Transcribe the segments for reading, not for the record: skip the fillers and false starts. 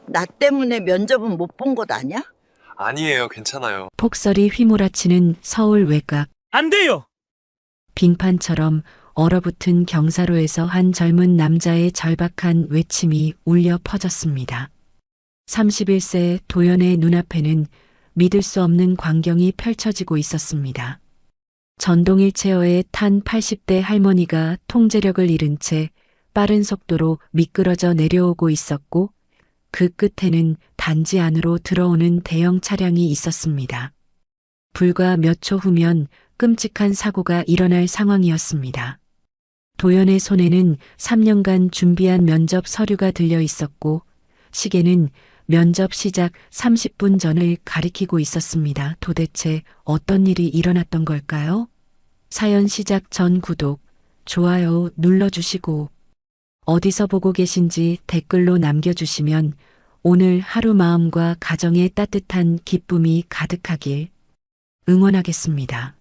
나 때문에 면접은 못 본 것 아니야? 아니에요, 괜찮아요. 폭설이 휘몰아치는 서울 외곽. 안 돼요! 빙판처럼 얼어붙은 경사로에서 한 젊은 남자의 절박한 외침이 울려 퍼졌습니다. 31세 도연의 눈앞에는 믿을 수 없는 광경이 펼쳐지고 있었습니다. 전동 휠체어에 탄 80대 할머니가 통제력을 잃은 채 빠른 속도로 미끄러져 내려오고 있었고, 그 끝에는 단지 안으로 들어오는 대형 차량이 있었습니다. 불과 몇 초 후면 끔찍한 사고가 일어날 상황이었습니다. 도연의 손에는 3년간 준비한 면접 서류가 들려 있었고, 시계는 면접 시작 30분 전을 가리키고 있었습니다. 도대체 어떤 일이 일어났던 걸까요? 사연 시작 전 구독, 좋아요 눌러주시고, 어디서 보고 계신지 댓글로 남겨주시면 오늘 하루 마음과 가정에 따뜻한 기쁨이 가득하길 응원하겠습니다.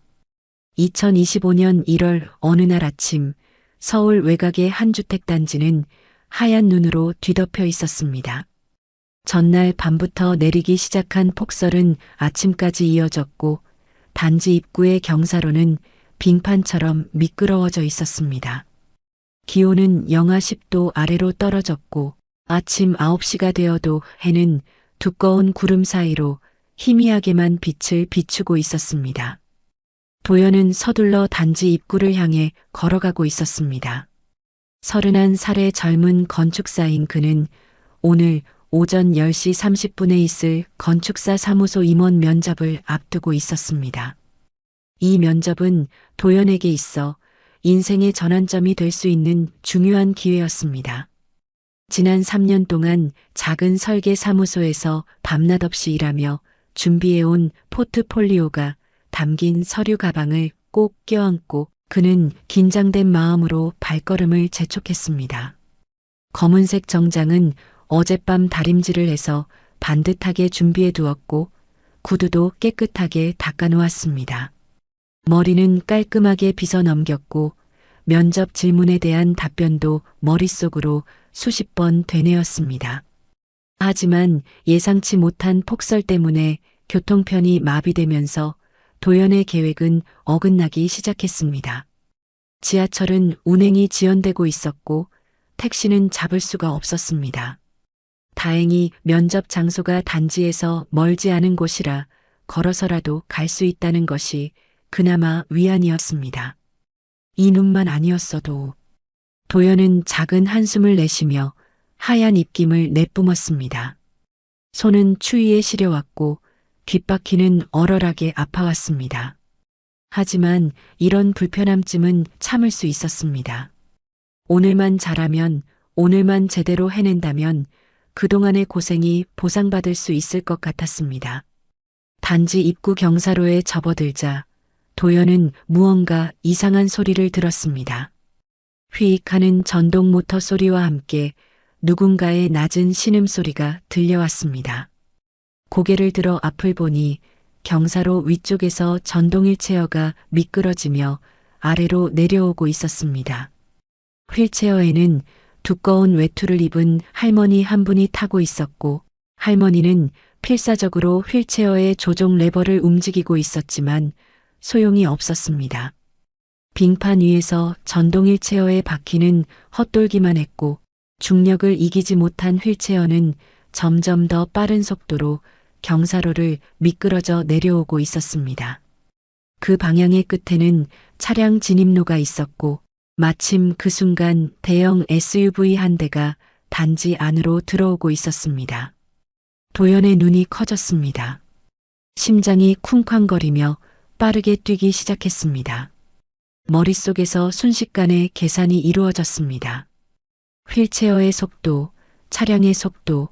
2025년 1월 어느 날 아침, 서울 외곽의 한 주택단지는 하얀 눈으로 뒤덮여 있었습니다. 전날 밤부터 내리기 시작한 폭설은 아침까지 이어졌고, 단지 입구의 경사로는 빙판처럼 미끄러워져 있었습니다. 기온은 영하 10도 아래로 떨어졌고, 아침 9시가 되어도 해는 두꺼운 구름 사이로 희미하게만 빛을 비추고 있었습니다. 도연은 서둘러 단지 입구를 향해 걸어가고 있었습니다. 31살의 젊은 건축사인 그는 오늘 오전 10시 30분에 있을 건축사 사무소 임원 면접을 앞두고 있었습니다. 이 면접은 도연에게 있어 인생의 전환점이 될 수 있는 중요한 기회였습니다. 지난 3년 동안 작은 설계 사무소에서 밤낮 없이 일하며 준비해온 포트폴리오가 담긴 서류 가방을 꼭 껴안고 그는 긴장된 마음으로 발걸음을 재촉했습니다. 검은색 정장은 어젯밤 다림질을 해서 반듯하게 준비해 두었고, 구두도 깨끗하게 닦아 놓았습니다. 머리는 깔끔하게 빗어 넘겼고, 면접 질문에 대한 답변도 머릿속으로 수십 번 되뇌었습니다. 하지만 예상치 못한 폭설 때문에 교통편이 마비되면서 도연의 계획은 어긋나기 시작했습니다. 지하철은 운행이 지연되고 있었고, 택시는 잡을 수가 없었습니다. 다행히 면접 장소가 단지에서 멀지 않은 곳이라 걸어서라도 갈 수 있다는 것이 그나마 위안이었습니다. 이 눈만 아니었어도 도연은 작은 한숨을 내쉬며 하얀 입김을 내뿜었습니다. 손은 추위에 시려왔고 귓바퀴는 얼얼하게 아파왔습니다. 하지만 이런 불편함쯤은 참을 수 있었습니다. 오늘만 잘하면, 오늘만 제대로 해낸다면 그동안의 고생이 보상받을 수 있을 것 같았습니다. 단지 입구 경사로에 접어들자 도연은 무언가 이상한 소리를 들었습니다. 휘익하는 전동 모터 소리와 함께 누군가의 낮은 신음소리가 들려왔습니다. 고개를 들어 앞을 보니 경사로 위쪽에서 전동 휠체어가 미끄러지며 아래로 내려오고 있었습니다. 휠체어에는 두꺼운 외투를 입은 할머니 한 분이 타고 있었고, 할머니는 필사적으로 휠체어의 조종 레버를 움직이고 있었지만 소용이 없었습니다. 빙판 위에서 전동 휠체어의 바퀴는 헛돌기만 했고, 중력을 이기지 못한 휠체어는 점점 더 빠른 속도로 경사로를 미끄러져 내려오고 있었습니다. 그 방향의 끝에는 차량 진입로가 있었고, 마침 그 순간 대형 SUV 한 대가 단지 안으로 들어오고 있었습니다. 도연의 눈이 커졌습니다. 심장이 쿵쾅거리며 빠르게 뛰기 시작했습니다. 머릿속에서 순식간에 계산이 이루어졌습니다. 휠체어의 속도, 차량의 속도,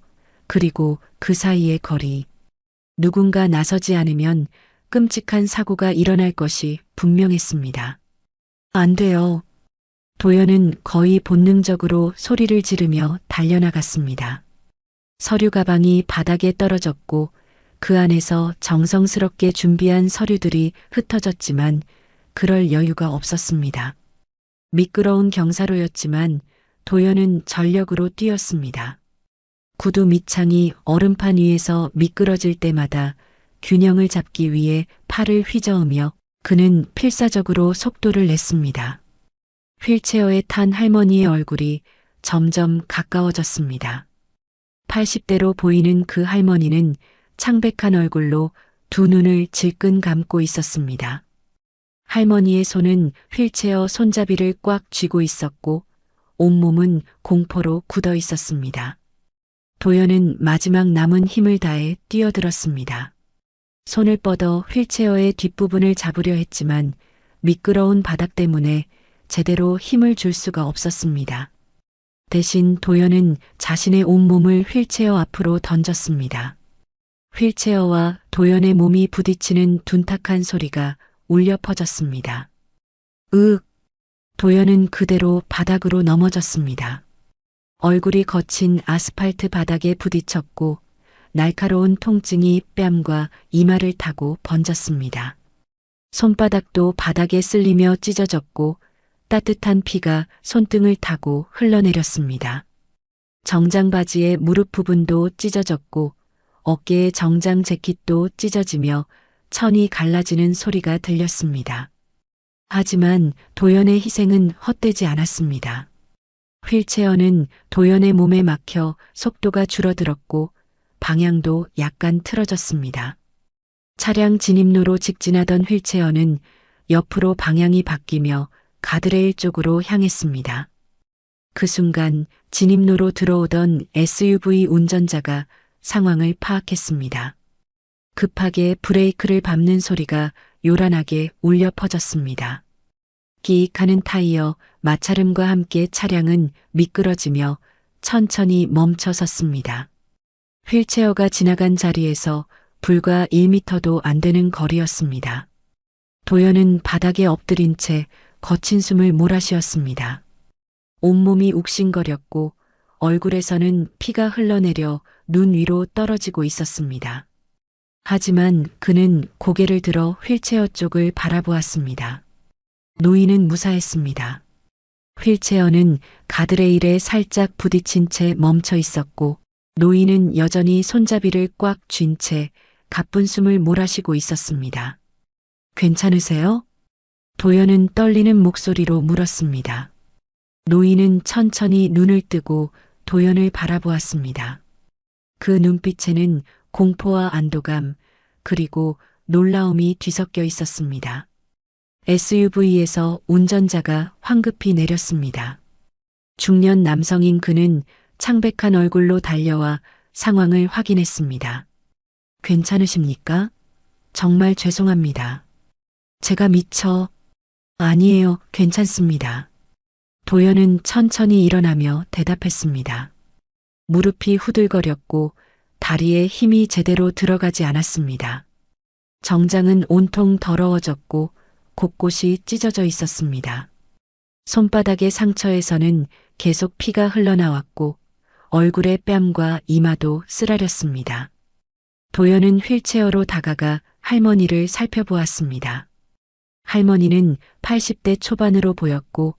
그리고 그 사이의 거리. 누군가 나서지 않으면 끔찍한 사고가 일어날 것이 분명했습니다. 안 돼요. 도연은 거의 본능적으로 소리를 지르며 달려나갔습니다. 서류 가방이 바닥에 떨어졌고 그 안에서 정성스럽게 준비한 서류들이 흩어졌지만 그럴 여유가 없었습니다. 미끄러운 경사로였지만 도연은 전력으로 뛰었습니다. 구두 밑창이 얼음판 위에서 미끄러질 때마다 균형을 잡기 위해 팔을 휘저으며 그는 필사적으로 속도를 냈습니다. 휠체어에 탄 할머니의 얼굴이 점점 가까워졌습니다. 80대로 보이는 그 할머니는 창백한 얼굴로 두 눈을 질끈 감고 있었습니다. 할머니의 손은 휠체어 손잡이를 꽉 쥐고 있었고 온몸은 공포로 굳어 있었습니다. 도연은 마지막 남은 힘을 다해 뛰어들었습니다. 손을 뻗어 휠체어의 뒷부분을 잡으려 했지만 미끄러운 바닥 때문에 제대로 힘을 줄 수가 없었습니다. 대신 도연은 자신의 온몸을 휠체어 앞으로 던졌습니다. 휠체어와 도연의 몸이 부딪히는 둔탁한 소리가 울려 퍼졌습니다. 으윽! 도연은 그대로 바닥으로 넘어졌습니다. 얼굴이 거친 아스팔트 바닥에 부딪혔고 날카로운 통증이 뺨과 이마를 타고 번졌습니다. 손바닥도 바닥에 쓸리며 찢어졌고 따뜻한 피가 손등을 타고 흘러내렸습니다. 정장 바지의 무릎 부분도 찢어졌고 어깨의 정장 재킷도 찢어지며 천이 갈라지는 소리가 들렸습니다. 하지만 도연의 희생은 헛되지 않았습니다. 휠체어는 도연의 몸에 막혀 속도가 줄어들었고 방향도 약간 틀어졌습니다. 차량 진입로로 직진하던 휠체어는 옆으로 방향이 바뀌며 가드레일 쪽으로 향했습니다. 그 순간 진입로로 들어오던 SUV 운전자가 상황을 파악했습니다. 급하게 브레이크를 밟는 소리가 요란하게 울려 퍼졌습니다. 끼익하는 타이어 마찰음과 함께 차량은 미끄러지며 천천히 멈춰 섰습니다. 휠체어가 지나간 자리에서 불과 1미터도 안 되는 거리였습니다. 도연은 바닥에 엎드린 채 거친 숨을 몰아쉬었습니다. 온몸이 욱신거렸고 얼굴에서는 피가 흘러내려 눈 위로 떨어지고 있었습니다. 하지만 그는 고개를 들어 휠체어 쪽을 바라보았습니다. 노인은 무사했습니다. 휠체어는 가드레일에 살짝 부딪힌 채 멈춰 있었고 노인은 여전히 손잡이를 꽉 쥔 채 가쁜 숨을 몰아쉬고 있었습니다. 괜찮으세요? 도연은 떨리는 목소리로 물었습니다. 노인은 천천히 눈을 뜨고 도연을 바라보았습니다. 그 눈빛에는 공포와 안도감 그리고 놀라움이 뒤섞여 있었습니다. SUV에서 운전자가 황급히 내렸습니다. 중년 남성인 그는 창백한 얼굴로 달려와 상황을 확인했습니다. 괜찮으십니까? 정말 죄송합니다. 제가 미처... 아니에요, 괜찮습니다. 도연은 천천히 일어나며 대답했습니다. 무릎이 후들거렸고 다리에 힘이 제대로 들어가지 않았습니다. 정장은 온통 더러워졌고 곳곳이 찢어져 있었습니다. 손바닥의 상처에서는 계속 피가 흘러나왔고 얼굴의 뺨과 이마도 쓰라렸습니다. 도연은 휠체어로 다가가 할머니를 살펴보았습니다. 할머니는 80대 초반으로 보였고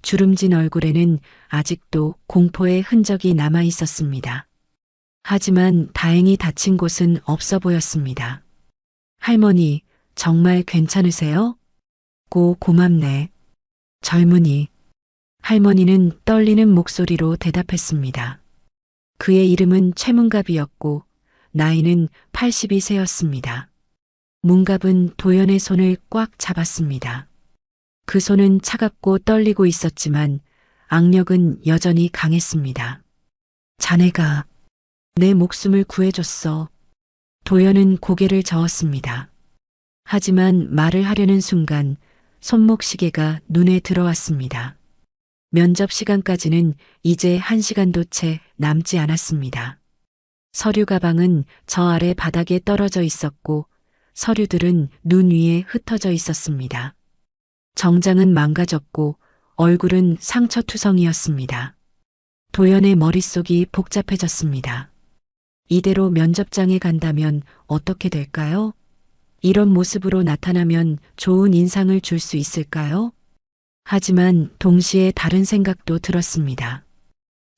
주름진 얼굴에는 아직도 공포의 흔적이 남아 있었습니다. 하지만 다행히 다친 곳은 없어 보였습니다. 할머니, 정말 괜찮으세요? 고맙네. 젊은이. 할머니는 떨리는 목소리로 대답했습니다. 그의 이름은 최문갑이었고 나이는 82세였습니다. 문갑은 도연의 손을 꽉 잡았습니다. 그 손은 차갑고 떨리고 있었지만 악력은 여전히 강했습니다. 자네가 내 목숨을 구해줬어. 도연은 고개를 저었습니다. 하지만 말을 하려는 순간 손목시계가 눈에 들어왔습니다. 면접 시간까지는 이제 1시간도 채 남지 않았습니다. 서류 가방은 저 아래 바닥에 떨어져 있었고 서류들은 눈 위에 흩어져 있었습니다. 정장은 망가졌고 얼굴은 상처투성이었습니다. 도연의 머릿속이 복잡해졌습니다. 이대로 면접장에 간다면 어떻게 될까요? 이런 모습으로 나타나면 좋은 인상을 줄 수 있을까요? 하지만 동시에 다른 생각도 들었습니다.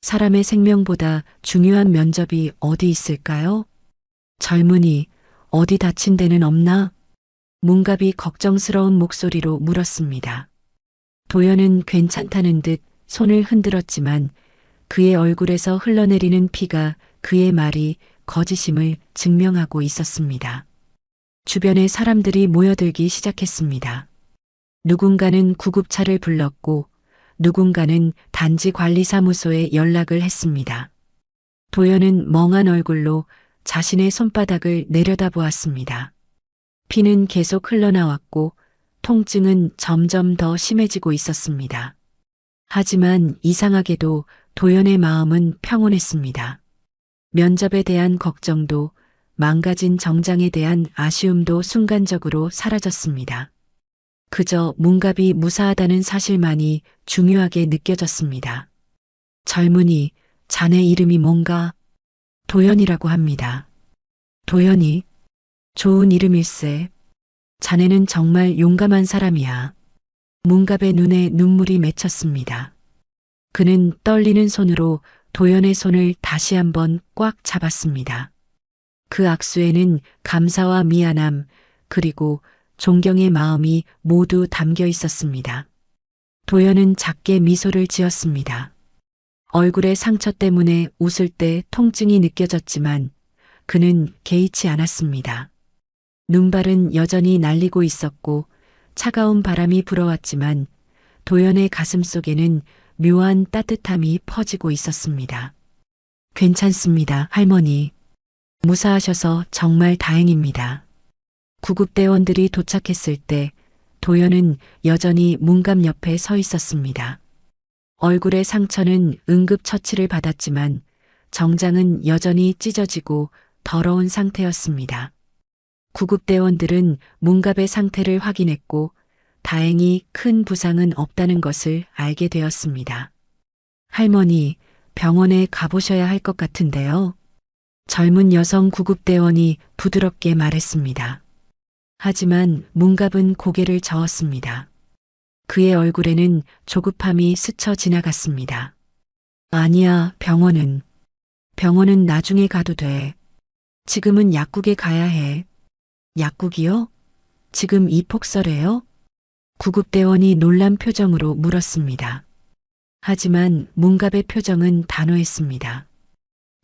사람의 생명보다 중요한 면접이 어디 있을까요? 젊은이, 어디 다친 데는 없나? 문갑이 걱정스러운 목소리로 물었습니다. 도연은 괜찮다는 듯 손을 흔들었지만 그의 얼굴에서 흘러내리는 피가 그의 말이 거짓임을 증명하고 있었습니다. 주변에 사람들이 모여들기 시작했습니다. 누군가는 구급차를 불렀고 누군가는 단지 관리사무소에 연락을 했습니다. 도연은 멍한 얼굴로 자신의 손바닥을 내려다보았습니다. 피는 계속 흘러나왔고 통증은 점점 더 심해지고 있었습니다. 하지만 이상하게도 도연의 마음은 평온했습니다. 면접에 대한 걱정도 망가진 정장에 대한 아쉬움도 순간적으로 사라졌습니다. 그저 문갑이 무사하다는 사실만이 중요하게 느껴졌습니다. 젊은이, 자네 이름이 뭔가? 도연이라고 합니다. 도연이? 좋은 이름일세. 자네는 정말 용감한 사람이야. 문갑의 눈에 눈물이 맺혔습니다. 그는 떨리는 손으로 도연의 손을 다시 한번 꽉 잡았습니다. 그 악수에는 감사와 미안함, 그리고 존경의 마음이 모두 담겨 있었습니다. 도연은 작게 미소를 지었습니다. 얼굴의 상처 때문에 웃을 때 통증이 느껴졌지만 그는 개의치 않았습니다. 눈발은 여전히 날리고 있었고 차가운 바람이 불어왔지만 도연의 가슴 속에는 묘한 따뜻함이 퍼지고 있었습니다. 괜찮습니다, 할머니. 무사하셔서 정말 다행입니다. 구급대원들이 도착했을 때 도연은 여전히 문갑 옆에 서 있었습니다. 얼굴의 상처는 응급처치를 받았지만 정장은 여전히 찢어지고 더러운 상태였습니다. 구급대원들은 문갑의 상태를 확인했고 다행히 큰 부상은 없다는 것을 알게 되었습니다. 할머니, 병원에 가보셔야 할 것 같은데요. 젊은 여성 구급대원이 부드럽게 말했습니다. 하지만 문갑은 고개를 저었습니다. 그의 얼굴에는 조급함이 스쳐 지나갔습니다. 아니야, 병원은 나중에 가도 돼. 지금은 약국에 가야 해. 약국이요? 지금 이 폭설에요? 구급대원이 놀란 표정으로 물었습니다. 하지만 문갑의 표정은 단호했습니다.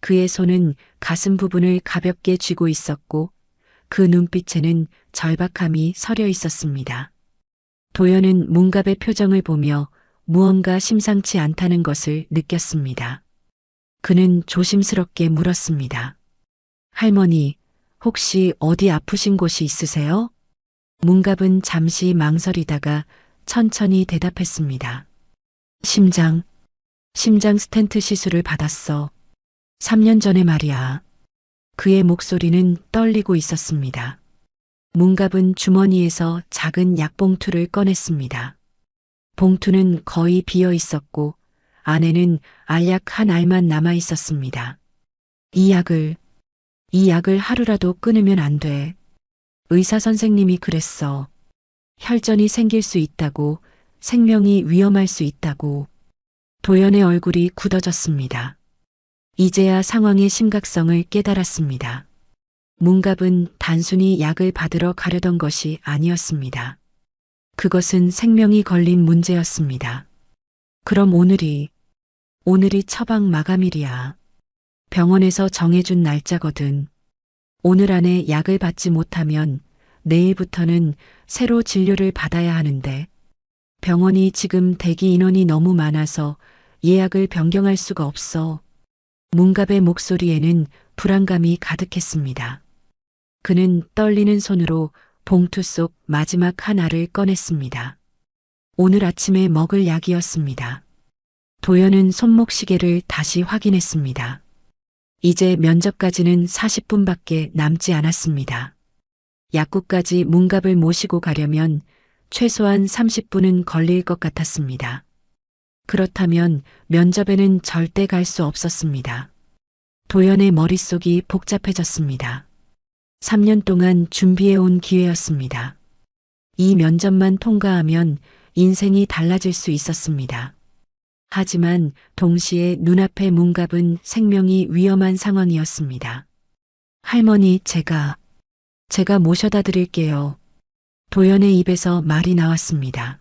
그의 손은 가슴 부분을 가볍게 쥐고 있었고 그 눈빛에는 절박함이 서려 있었습니다. 도연은 문갑의 표정을 보며 무언가 심상치 않다는 것을 느꼈습니다. 그는 조심스럽게 물었습니다. 할머니, 혹시 어디 아프신 곳이 있으세요? 문갑은 잠시 망설이다가 천천히 대답했습니다. 심장 스텐트 시술을 받았어. 3년 전에 말이야. 그의 목소리는 떨리고 있었습니다. 문갑은 주머니에서 작은 약봉투를 꺼냈습니다. 봉투는 거의 비어 있었고 안에는 알약 한 알만 남아 있었습니다. 이 약을 하루라도 끊으면 안 돼. 의사 선생님이 그랬어. 혈전이 생길 수 있다고, 생명이 위험할 수 있다고. 도연의 얼굴이 굳어졌습니다. 이제야 상황의 심각성을 깨달았습니다. 문갑은 단순히 약을 받으러 가려던 것이 아니었습니다. 그것은 생명이 걸린 문제였습니다. 그럼 오늘이 처방 마감일이야. 병원에서 정해준 날짜거든. 오늘 안에 약을 받지 못하면 내일부터는 새로 진료를 받아야 하는데 병원이 지금 대기 인원이 너무 많아서 예약을 변경할 수가 없어. 문갑의 목소리에는 불안감이 가득했습니다. 그는 떨리는 손으로 봉투 속 마지막 하나를 꺼냈습니다. 오늘 아침에 먹을 약이었습니다. 도연은 손목시계를 다시 확인했습니다. 이제 면접까지는 40분밖에 남지 않았습니다. 약국까지 문갑을 모시고 가려면 최소한 30분은 걸릴 것 같았습니다. 그렇다면 면접에는 절대 갈 수 없었습니다. 도연의 머릿속이 복잡해졌습니다. 3년 동안 준비해온 기회였습니다. 이 면접만 통과하면 인생이 달라질 수 있었습니다. 하지만 동시에 눈앞의 문갑은 생명이 위험한 상황이었습니다. 할머니, 제가 모셔다 드릴게요. 도연의 입에서 말이 나왔습니다.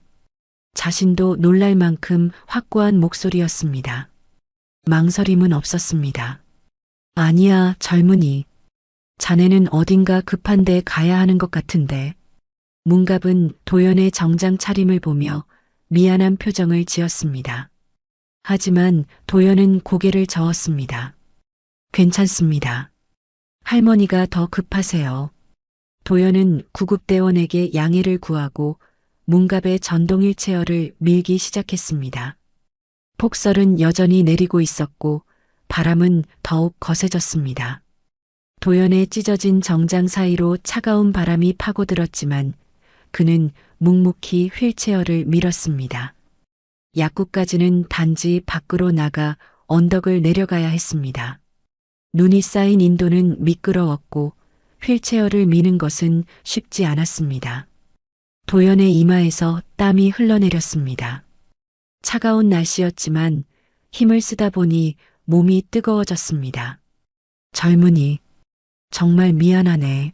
자신도 놀랄 만큼 확고한 목소리였습니다. 망설임은 없었습니다. 아니야, 젊은이. 자네는 어딘가 급한 데 가야 하는 것 같은데. 문갑은 도연의 정장 차림을 보며 미안한 표정을 지었습니다. 하지만 도연은 고개를 저었습니다. 괜찮습니다. 할머니가 더 급하세요. 도연은 구급대원에게 양해를 구하고 문갑의 전동 휠체어를 밀기 시작했습니다. 폭설은 여전히 내리고 있었고 바람은 더욱 거세졌습니다. 도연의 찢어진 정장 사이로 차가운 바람이 파고들었지만 그는 묵묵히 휠체어를 밀었습니다. 약국까지는 단지 밖으로 나가 언덕을 내려가야 했습니다. 눈이 쌓인 인도는 미끄러웠고 휠체어를 미는 것은 쉽지 않았습니다. 도연의 이마에서 땀이 흘러내렸습니다. 차가운 날씨였지만 힘을 쓰다 보니 몸이 뜨거워졌습니다. 젊은이, 정말 미안하네.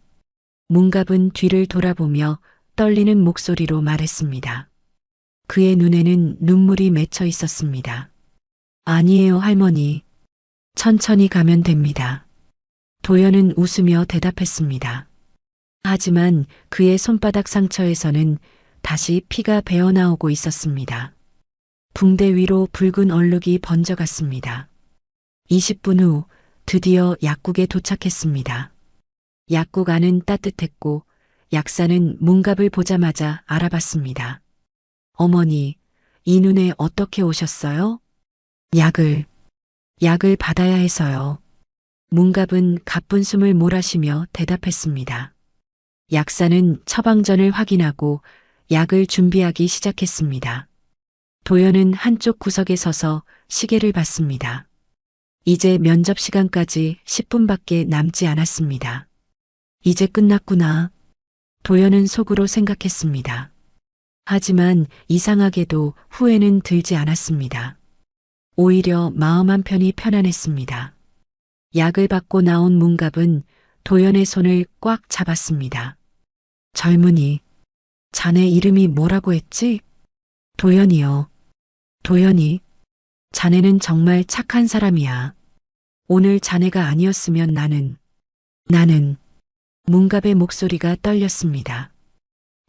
문갑은 뒤를 돌아보며 떨리는 목소리로 말했습니다. 그의 눈에는 눈물이 맺혀 있었습니다. 아니에요, 할머니. 천천히 가면 됩니다. 도연은 웃으며 대답했습니다. 하지만 그의 손바닥 상처에서는 다시 피가 배어나오고 있었습니다. 붕대 위로 붉은 얼룩이 번져갔습니다. 20분 후 드디어 약국에 도착했습니다. 약국 안은 따뜻했고 약사는 문갑을 보자마자 알아봤습니다. 어머니, 이 눈에 어떻게 오셨어요? 약을 받아야 해서요. 문갑은 가쁜 숨을 몰아쉬며 대답했습니다. 약사는 처방전을 확인하고 약을 준비하기 시작했습니다. 도연은 한쪽 구석에 서서 시계를 봤습니다. 이제 면접 시간까지 10분밖에 남지 않았습니다. 이제 끝났구나. 도연은 속으로 생각했습니다. 하지만 이상하게도 후회는 들지 않았습니다. 오히려 마음 한편이 편안했습니다. 약을 받고 나온 문갑은 도연의 손을 꽉 잡았습니다. 젊은이, 자네 이름이 뭐라고 했지? 도연이요. 도연이, 자네는 정말 착한 사람이야. 오늘 자네가 아니었으면 나는, 문갑의 목소리가 떨렸습니다.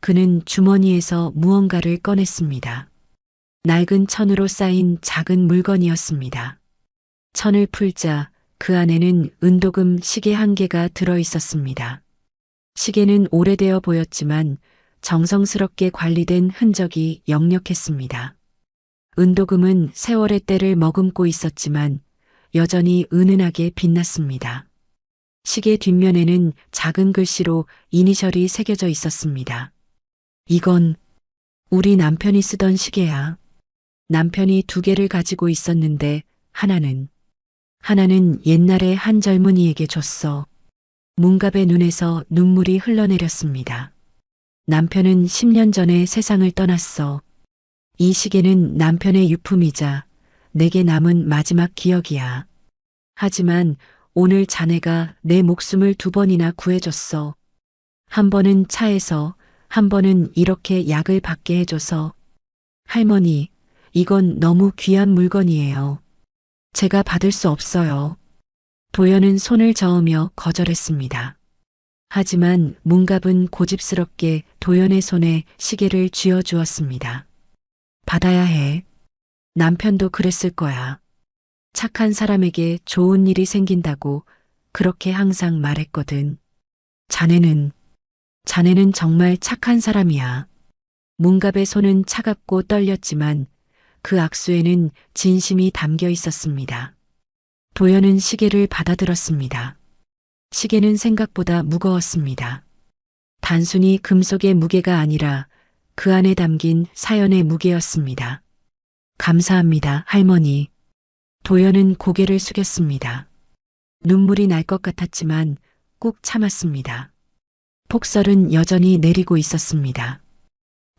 그는 주머니에서 무언가를 꺼냈습니다. 낡은 천으로 쌓인 작은 물건이었습니다. 천을 풀자 그 안에는 은도금 시계 한 개가 들어 있었습니다. 시계는 오래되어 보였지만 정성스럽게 관리된 흔적이 역력했습니다. 은도금은 세월의 때를 머금고 있었지만 여전히 은은하게 빛났습니다. 시계 뒷면에는 작은 글씨로 이니셜이 새겨져 있었습니다. 이건 우리 남편이 쓰던 시계야. 남편이 두 개를 가지고 있었는데 하나는 옛날에 한 젊은이에게 줬어. 문갑의 눈에서 눈물이 흘러내렸습니다. 남편은 10년 전에 세상을 떠났어. 이 시계는 남편의 유품이자 내게 남은 마지막 기억이야. 하지만 오늘 자네가 내 목숨을 2번이나 구해줬어. 한 번은 차에서, 한 번은 이렇게 약을 받게 해줘서. 할머니, 이건 너무 귀한 물건이에요. 제가 받을 수 없어요. 도연은 손을 저으며 거절했습니다. 하지만 문갑은 고집스럽게 도연의 손에 시계를 쥐어주었습니다. 받아야 해. 남편도 그랬을 거야. 착한 사람에게 좋은 일이 생긴다고 그렇게 항상 말했거든. 자네는 정말 착한 사람이야. 문갑의 손은 차갑고 떨렸지만 그 악수에는 진심이 담겨 있었습니다. 도연은 시계를 받아들었습니다. 시계는 생각보다 무거웠습니다. 단순히 금속의 무게가 아니라 그 안에 담긴 사연의 무게였습니다. 감사합니다, 할머니. 도연은 고개를 숙였습니다. 눈물이 날 것 같았지만 꾹 참았습니다. 폭설은 여전히 내리고 있었습니다.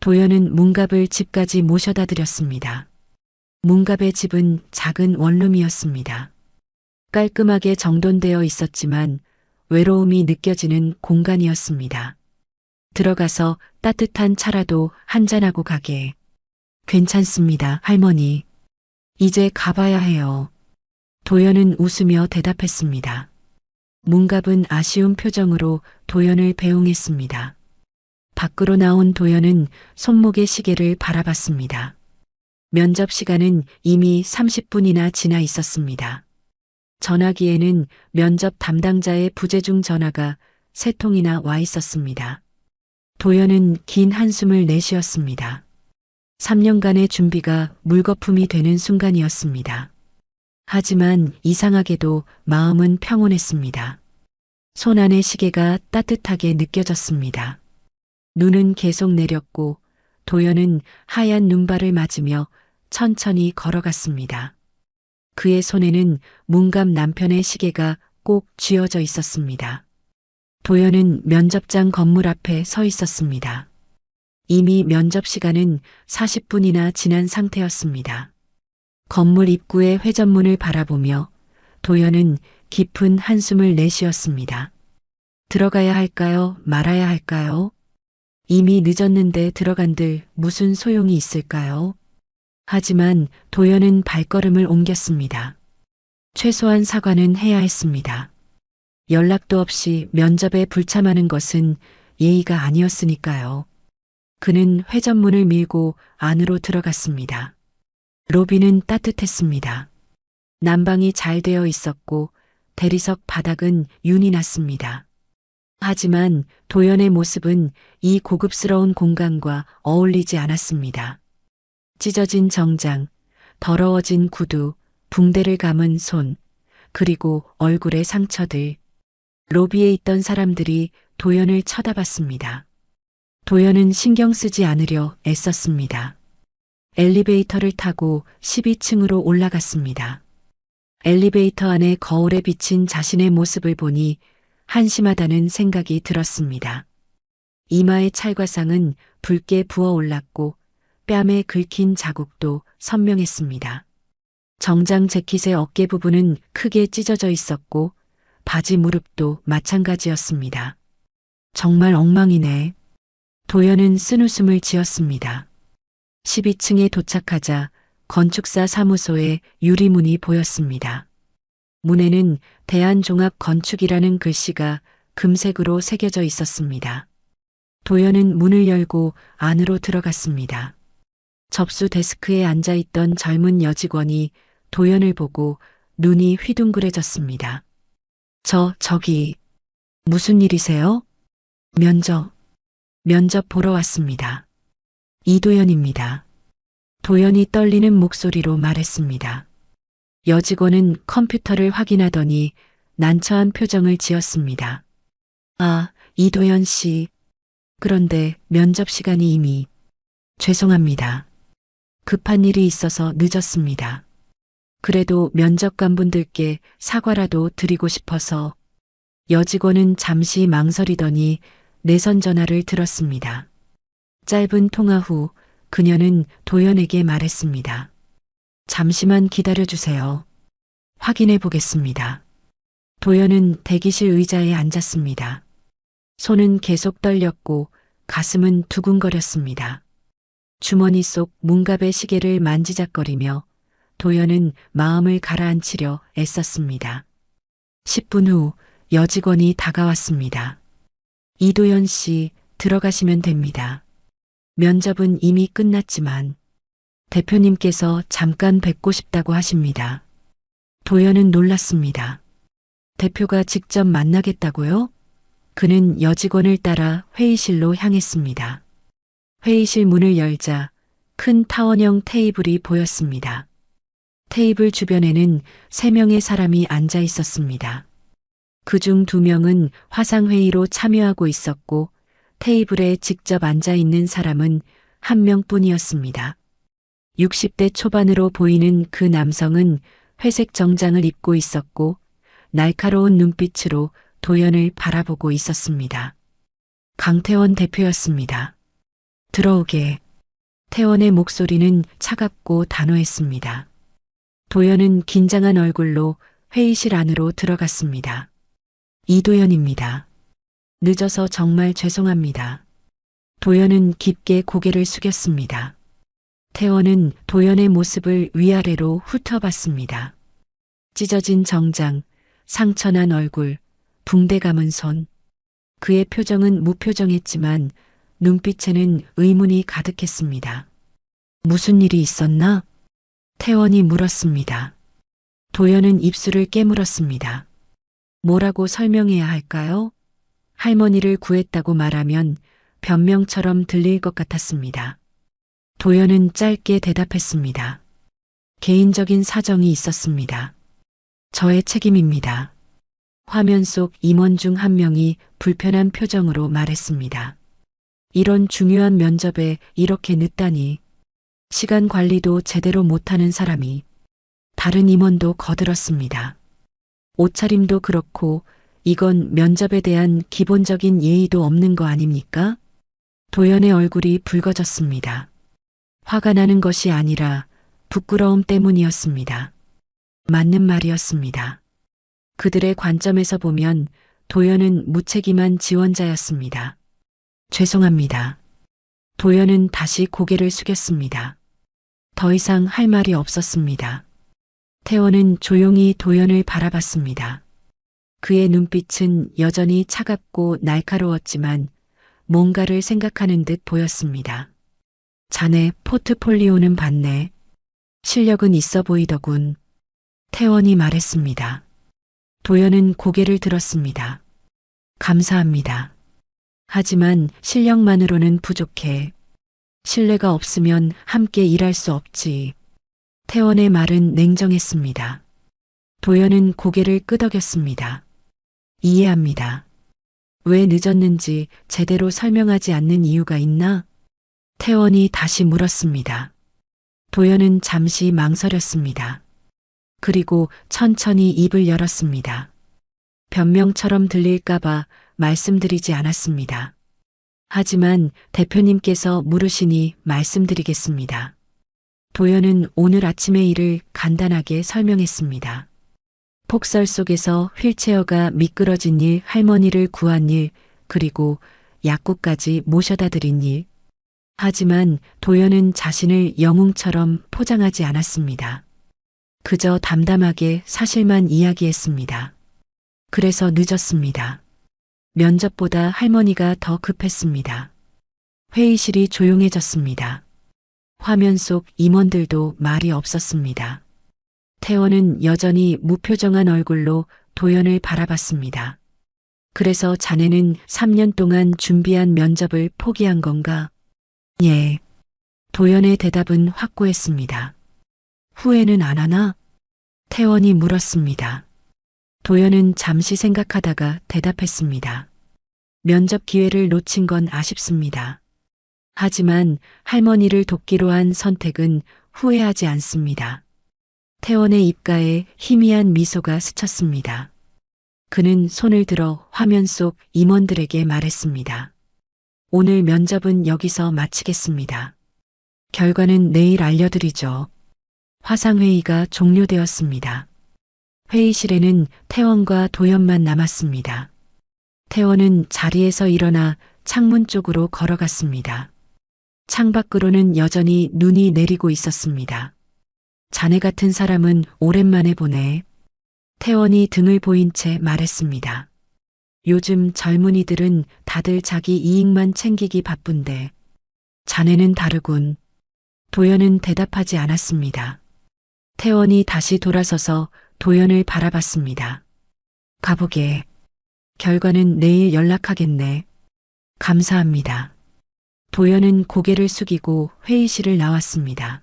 도연은 문갑을 집까지 모셔다 드렸습니다. 문갑의 집은 작은 원룸이었습니다. 깔끔하게 정돈되어 있었지만 외로움이 느껴지는 공간이었습니다. 들어가서 따뜻한 차라도 한잔하고 가게. 괜찮습니다, 할머니. 이제 가봐야 해요. 도연은 웃으며 대답했습니다. 문갑은 아쉬운 표정으로 도연을 배웅했습니다. 밖으로 나온 도연은 손목의 시계를 바라봤습니다. 면접 시간은 이미 30분이나 지나 있었습니다. 전화기에는 면접 담당자의 부재중 전화가 3통이나 와 있었습니다. 도연은 긴 한숨을 내쉬었습니다. 3년간의 준비가 물거품이 되는 순간이었습니다. 하지만 이상하게도 마음은 평온했습니다. 손 안의 시계가 따뜻하게 느껴졌습니다. 눈은 계속 내렸고 도연은 하얀 눈발을 맞으며 천천히 걸어갔습니다. 그의 손에는 문갑 남편의 시계가 꼭 쥐어져 있었습니다. 도연은 면접장 건물 앞에 서 있었습니다. 이미 면접 시간은 40분이나 지난 상태였습니다. 건물 입구의 회전문을 바라보며 도연은 깊은 한숨을 내쉬었습니다. 들어가야 할까요? 말아야 할까요? 이미 늦었는데 들어간들 무슨 소용이 있을까요? 하지만 도연은 발걸음을 옮겼습니다. 최소한 사과는 해야 했습니다. 연락도 없이 면접에 불참하는 것은 예의가 아니었으니까요. 그는 회전문을 밀고 안으로 들어갔습니다. 로비는 따뜻했습니다. 난방이 잘 되어 있었고 대리석 바닥은 윤이 났습니다. 하지만 도연의 모습은 이 고급스러운 공간과 어울리지 않았습니다. 찢어진 정장, 더러워진 구두, 붕대를 감은 손, 그리고 얼굴의 상처들. 로비에 있던 사람들이 도연을 쳐다봤습니다. 도연은 신경 쓰지 않으려 애썼습니다. 엘리베이터를 타고 12층으로 올라갔습니다. 엘리베이터 안에 거울에 비친 자신의 모습을 보니 한심하다는 생각이 들었습니다. 이마의 찰과상은 붉게 부어올랐고 뺨에 긁힌 자국도 선명했습니다. 정장 재킷의 어깨 부분은 크게 찢어져 있었고 바지 무릎도 마찬가지였습니다. 정말 엉망이네. 도연은 쓴웃음을 지었습니다. 12층에 도착하자 건축사 사무소에 유리문이 보였습니다. 문에는 대한종합건축이라는 글씨가 금색으로 새겨져 있었습니다. 도연은 문을 열고 안으로 들어갔습니다. 접수 데스크에 앉아있던 젊은 여직원이 도연을 보고 눈이 휘둥그레졌습니다. 저기, 무슨 일이세요? 면접 보러 왔습니다. 이도연입니다. 도연이 떨리는 목소리로 말했습니다. 여직원은 컴퓨터를 확인하더니 난처한 표정을 지었습니다. 아, 이도연 씨. 그런데 면접 시간이 이미. 죄송합니다. 급한 일이 있어서 늦었습니다. 그래도 면접관분들께 사과라도 드리고 싶어서. 여직원은 잠시 망설이더니 내선 전화를 들었습니다. 짧은 통화 후 그녀는 도연에게 말했습니다. 잠시만 기다려주세요. 확인해 보겠습니다. 도연은 대기실 의자에 앉았습니다. 손은 계속 떨렸고 가슴은 두근거렸습니다. 주머니 속 문갑의 시계를 만지작거리며 도연은 마음을 가라앉히려 애썼습니다. 10분 후 여직원이 다가왔습니다. 이도연 씨, 들어가시면 됩니다. 면접은 이미 끝났지만 대표님께서 잠깐 뵙고 싶다고 하십니다. 도연은 놀랐습니다. 대표가 직접 만나겠다고요? 그는 여직원을 따라 회의실로 향했습니다. 회의실 문을 열자 큰 타원형 테이블이 보였습니다. 테이블 주변에는 3명의 사람이 앉아 있었습니다. 그중 2명은 화상회의로 참여하고 있었고 테이블에 직접 앉아 있는 사람은 1명뿐이었습니다. 60대 초반으로 보이는 그 남성은 회색 정장을 입고 있었고 날카로운 눈빛으로 도연을 바라보고 있었습니다. 강태원 대표였습니다. 들어오게. 태원의 목소리는 차갑고 단호했습니다. 도연은 긴장한 얼굴로 회의실 안으로 들어갔습니다. 이도연입니다. 늦어서 정말 죄송합니다. 도연은 깊게 고개를 숙였습니다. 태원은 도연의 모습을 위아래로 훑어봤습니다. 찢어진 정장, 상처난 얼굴, 붕대 감은 손. 그의 표정은 무표정했지만 눈빛에는 의문이 가득했습니다. 무슨 일이 있었나? 태원이 물었습니다. 도연은 입술을 깨물었습니다. 뭐라고 설명해야 할까요? 할머니를 구했다고 말하면 변명처럼 들릴 것 같았습니다. 도연은 짧게 대답했습니다. 개인적인 사정이 있었습니다. 저의 책임입니다. 화면 속 임원 중 한 명이 불편한 표정으로 말했습니다. 이런 중요한 면접에 이렇게 늦다니. 시간 관리도 제대로 못하는 사람이. 다른 임원도 거들었습니다. 옷차림도 그렇고 이건 면접에 대한 기본적인 예의도 없는 거 아닙니까? 도연의 얼굴이 붉어졌습니다. 화가 나는 것이 아니라 부끄러움 때문이었습니다. 맞는 말이었습니다. 그들의 관점에서 보면 도연은 무책임한 지원자였습니다. 죄송합니다. 도연은 다시 고개를 숙였습니다. 더 이상 할 말이 없었습니다. 태원은 조용히 도연을 바라봤습니다. 그의 눈빛은 여전히 차갑고 날카로웠지만 뭔가를 생각하는 듯 보였습니다. 자네 포트폴리오는 봤네. 실력은 있어 보이더군. 태원이 말했습니다. 도연은 고개를 들었습니다. 감사합니다. 하지만 실력만으로는 부족해. 신뢰가 없으면 함께 일할 수 없지. 태원의 말은 냉정했습니다. 도연은 고개를 끄덕였습니다. 이해합니다. 왜 늦었는지 제대로 설명하지 않는 이유가 있나? 태원이 다시 물었습니다. 도연은 잠시 망설였습니다. 그리고 천천히 입을 열었습니다. 변명처럼 들릴까봐 말씀드리지 않았습니다. 하지만 대표님께서 물으시니 말씀드리겠습니다. 도연은 오늘 아침의 일을 간단하게 설명했습니다. 폭설 속에서 휠체어가 미끄러진 일, 할머니를 구한 일, 그리고 약국까지 모셔다 드린 일. 하지만 도연은 자신을 영웅처럼 포장하지 않았습니다. 그저 담담하게 사실만 이야기했습니다. 그래서 늦었습니다. 면접보다 할머니가 더 급했습니다. 회의실이 조용해졌습니다. 화면 속 임원들도 말이 없었습니다. 태원은 여전히 무표정한 얼굴로 도연을 바라봤습니다. 그래서 자네는 3년 동안 준비한 면접을 포기한 건가? 예. 도연의 대답은 확고했습니다. 후회는 안 하나? 태원이 물었습니다. 도연은 잠시 생각하다가 대답했습니다. 면접 기회를 놓친 건 아쉽습니다. 하지만 할머니를 돕기로 한 선택은 후회하지 않습니다. 태원의 입가에 희미한 미소가 스쳤습니다. 그는 손을 들어 화면 속 임원들에게 말했습니다. 오늘 면접은 여기서 마치겠습니다. 결과는 내일 알려드리죠. 화상회의가 종료되었습니다. 회의실에는 태원과 도연만 남았습니다. 태원은 자리에서 일어나 창문 쪽으로 걸어갔습니다. 창밖으로는 여전히 눈이 내리고 있었습니다. 자네 같은 사람은 오랜만에 보네. 태원이 등을 보인 채 말했습니다. 요즘 젊은이들은 다들 자기 이익만 챙기기 바쁜데 자네는 다르군. 도연은 대답하지 않았습니다. 태원이 다시 돌아서서 도연을 바라봤습니다. 가보게. 결과는 내일 연락하겠네. 감사합니다. 도연은 고개를 숙이고 회의실을 나왔습니다.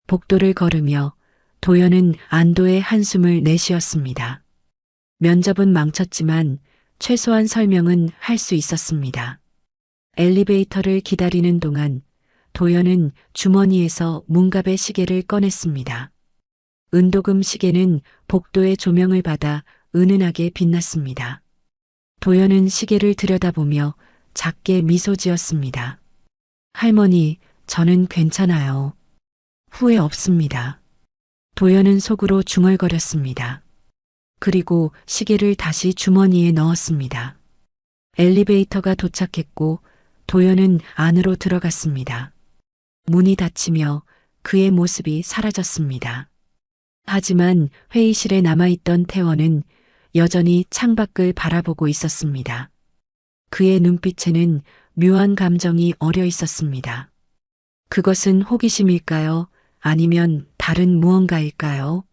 복도를 걸으며 도연은 안도의 한숨을 내쉬었습니다. 면접은 망쳤지만 최소한 설명은 할 수 있었습니다. 엘리베이터를 기다리는 동안 도연은 주머니에서 문갑의 시계를 꺼냈습니다. 은도금 시계는 복도의 조명을 받아 은은하게 빛났습니다. 도연은 시계를 들여다보며 작게 미소 지었습니다. 할머니, 저는 괜찮아요. 후회 없습니다. 도연은 속으로 중얼거렸습니다. 그리고 시계를 다시 주머니에 넣었습니다. 엘리베이터가 도착했고 도연은 안으로 들어갔습니다. 문이 닫히며 그의 모습이 사라졌습니다. 하지만 회의실에 남아있던 태원은 여전히 창밖을 바라보고 있었습니다. 그의 눈빛에는 묘한 감정이 어려 있었습니다. 그것은 호기심일까요? 아니면 다른 무언가일까요?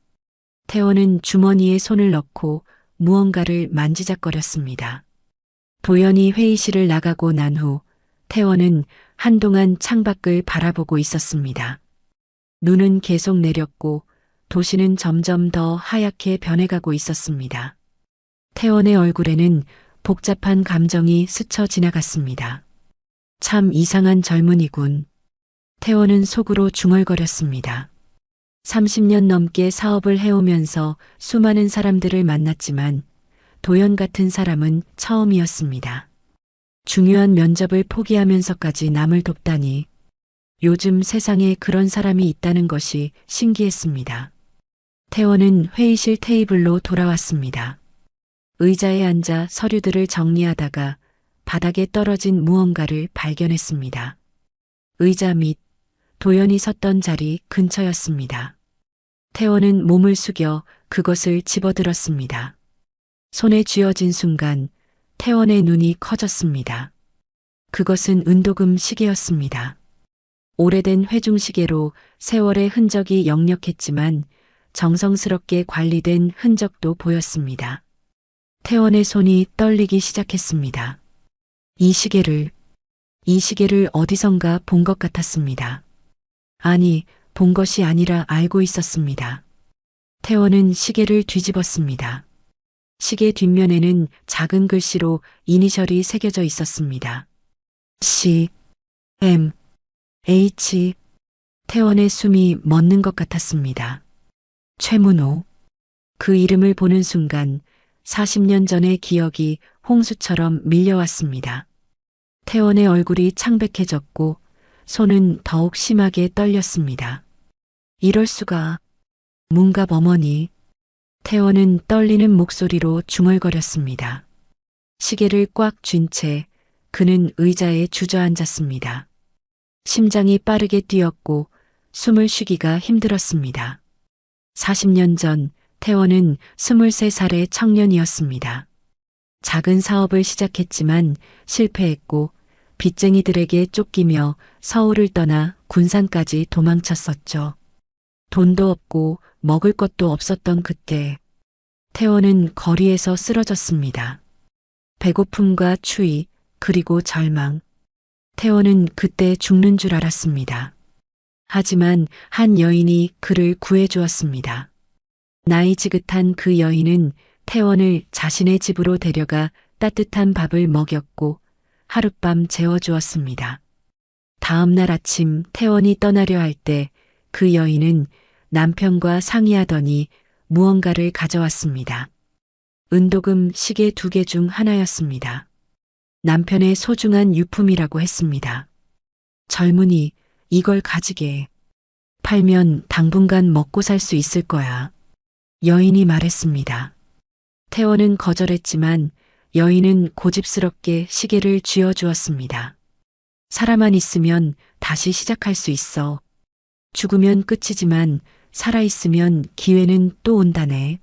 태원은 주머니에 손을 넣고 무언가를 만지작거렸습니다. 도연이 회의실을 나가고 난 후 태원은 한동안 창밖을 바라보고 있었습니다. 눈은 계속 내렸고 도시는 점점 더 하얗게 변해가고 있었습니다. 태원의 얼굴에는 복잡한 감정이 스쳐 지나갔습니다. 참 이상한 젊은이군. 태원은 속으로 중얼거렸습니다. 30년 넘게 사업을 해오면서 수많은 사람들을 만났지만 도연 같은 사람은 처음이었습니다. 중요한 면접을 포기하면서까지 남을 돕다니 요즘 세상에 그런 사람이 있다는 것이 신기했습니다. 태원은 회의실 테이블로 돌아왔습니다. 의자에 앉아 서류들을 정리하다가 바닥에 떨어진 무언가를 발견했습니다. 의자 밑 도연이 섰던 자리 근처였습니다. 태원은 몸을 숙여 그것을 집어들었습니다. 손에 쥐어진 순간 태원의 눈이 커졌습니다. 그것은 은도금 시계였습니다. 오래된 회중시계로 세월의 흔적이 역력했지만 정성스럽게 관리된 흔적도 보였습니다. 태원의 손이 떨리기 시작했습니다. 이 시계를 어디선가 본 것 같았습니다. 아니, 본 것이 아니라 알고 있었습니다. 태원은 시계를 뒤집었습니다. 시계 뒷면에는 작은 글씨로 이니셜이 새겨져 있었습니다. C, M, H. 태원의 숨이 멎는 것 같았습니다. 최문호. 그 이름을 보는 순간 40년 전의 기억이 홍수처럼 밀려왔습니다. 태원의 얼굴이 창백해졌고 손은 더욱 심하게 떨렸습니다. 이럴 수가. 문갑 어머니. 태원은 떨리는 목소리로 중얼거렸습니다. 시계를 꽉 쥔 채 그는 의자에 주저앉았습니다. 심장이 빠르게 뛰었고 숨을 쉬기가 힘들었습니다. 40년 전 태원은 23살의 청년이었습니다. 작은 사업을 시작했지만 실패했고 빚쟁이들에게 쫓기며 서울을 떠나 군산까지 도망쳤었죠. 돈도 없고 먹을 것도 없었던 그때 태원은 거리에서 쓰러졌습니다. 배고픔과 추위 그리고 절망. 태원은 그때 죽는 줄 알았습니다. 하지만 한 여인이 그를 구해주었습니다. 나이 지긋한 그 여인은 태원을 자신의 집으로 데려가 따뜻한 밥을 먹였고 하룻밤 재워주었습니다. 다음 날 아침 태원이 떠나려 할 때 그 여인은 남편과 상의하더니 무언가를 가져왔습니다. 은도금 시계 2개 중 하나였습니다. 남편의 소중한 유품이라고 했습니다. 젊은이, 이걸 가지게. 팔면 당분간 먹고 살 수 있을 거야. 여인이 말했습니다. 태원은 거절했지만 여인은 고집스럽게 시계를 쥐어주었습니다. 사람만 있으면 다시 시작할 수 있어. 죽으면 끝이지만 살아있으면 기회는 또 온다네.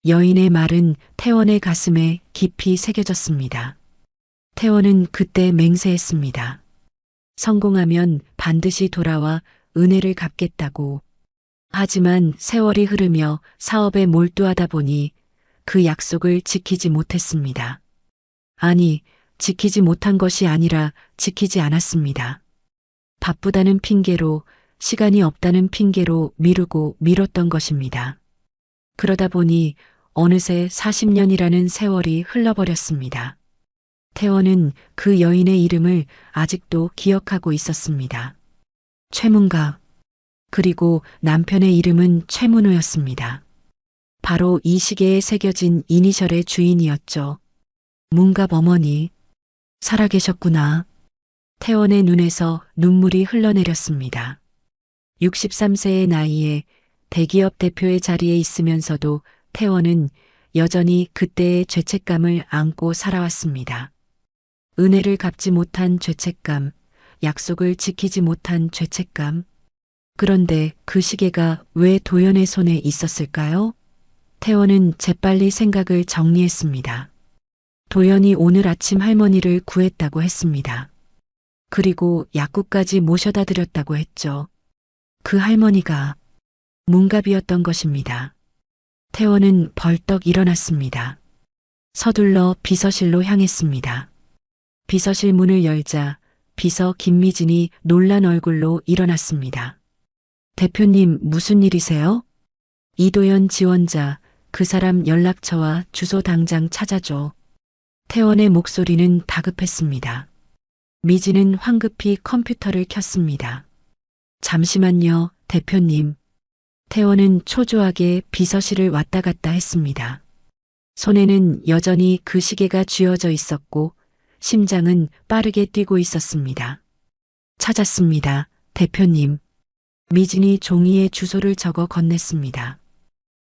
여인의 말은 태원의 가슴에 깊이 새겨졌습니다. 태원은 그때 맹세했습니다. 성공하면 반드시 돌아와 은혜를 갚겠다고. 하지만 세월이 흐르며 사업에 몰두하다 보니 그 약속을 지키지 못했습니다. 아니, 지키지 못한 것이 아니라 지키지 않았습니다. 바쁘다는 핑계로, 시간이 없다는 핑계로 미루고 미뤘던 것입니다. 그러다 보니 어느새 40년이라는 세월이 흘러버렸습니다. 태원은 그 여인의 이름을 아직도 기억하고 있었습니다. 최문갑. 그리고 남편의 이름은 최문호였습니다. 바로 이 시계에 새겨진 이니셜의 주인이었죠. 문갑 어머니. 살아계셨구나. 태원의 눈에서 눈물이 흘러내렸습니다. 63세의 나이에 대기업 대표의 자리에 있으면서도 태원은 여전히 그때의 죄책감을 안고 살아왔습니다. 은혜를 갚지 못한 죄책감, 약속을 지키지 못한 죄책감. 그런데 그 시계가 왜 도연의 손에 있었을까요? 태원은 재빨리 생각을 정리했습니다. 도연이 오늘 아침 할머니를 구했다고 했습니다. 그리고 약국까지 모셔다 드렸다고 했죠. 그 할머니가 문갑이었던 것입니다. 태원은 벌떡 일어났습니다. 서둘러 비서실로 향했습니다. 비서실 문을 열자 비서 김미진이 놀란 얼굴로 일어났습니다. 대표님, 무슨 일이세요? 이도연 지원자, 그 사람 연락처와 주소 당장 찾아줘. 태원의 목소리는 다급했습니다. 미진은 황급히 컴퓨터를 켰습니다. 잠시만요, 대표님. 태원은 초조하게 비서실을 왔다 갔다 했습니다. 손에는 여전히 그 시계가 쥐어져 있었고 심장은 빠르게 뛰고 있었습니다. 찾았습니다, 대표님. 미진이 종이에 주소를 적어 건넸습니다.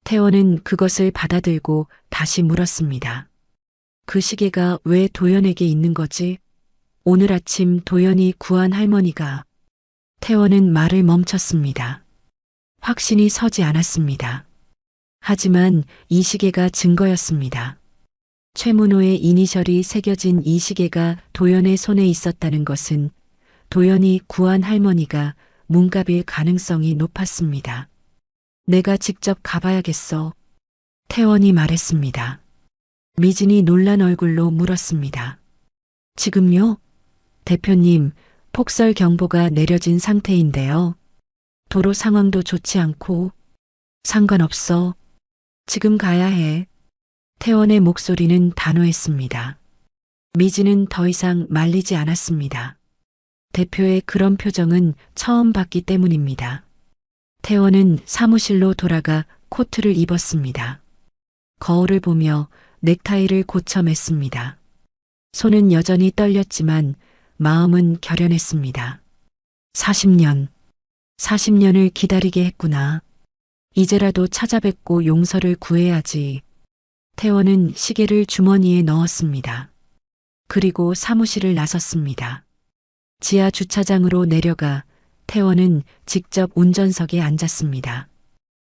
태원은 그것을 받아들고 다시 물었습니다. 그 시계가 왜 도연에게 있는 거지? 오늘 아침 도연이 구한 할머니가. 태원은 말을 멈췄습니다. 확신이 서지 않았습니다. 하지만 이 시계가 증거였습니다. 최문호의 이니셜이 새겨진 이 시계가 도연의 손에 있었다는 것은 도연이 구한 할머니가 문갑일 가능성이 높았습니다. 내가 직접 가봐야겠어. 태원이 말했습니다. 미진이 놀란 얼굴로 물었습니다. 지금요? 대표님, 폭설 경보가 내려진 상태인데요. 도로 상황도 좋지 않고. 상관없어. 지금 가야 해. 태원의 목소리는 단호했습니다. 미진은 더 이상 말리지 않았습니다. 대표의 그런 표정은 처음 봤기 때문입니다. 태원은 사무실로 돌아가 코트를 입었습니다. 거울을 보며 넥타이를 고쳐 맸습니다. 손은 여전히 떨렸지만 마음은 결연했습니다. 40년을 기다리게 했구나. 이제라도 찾아뵙고 용서를 구해야지. 태원은 시계를 주머니에 넣었습니다. 그리고 사무실을 나섰습니다. 지하 주차장으로 내려가 태원은 직접 운전석에 앉았습니다.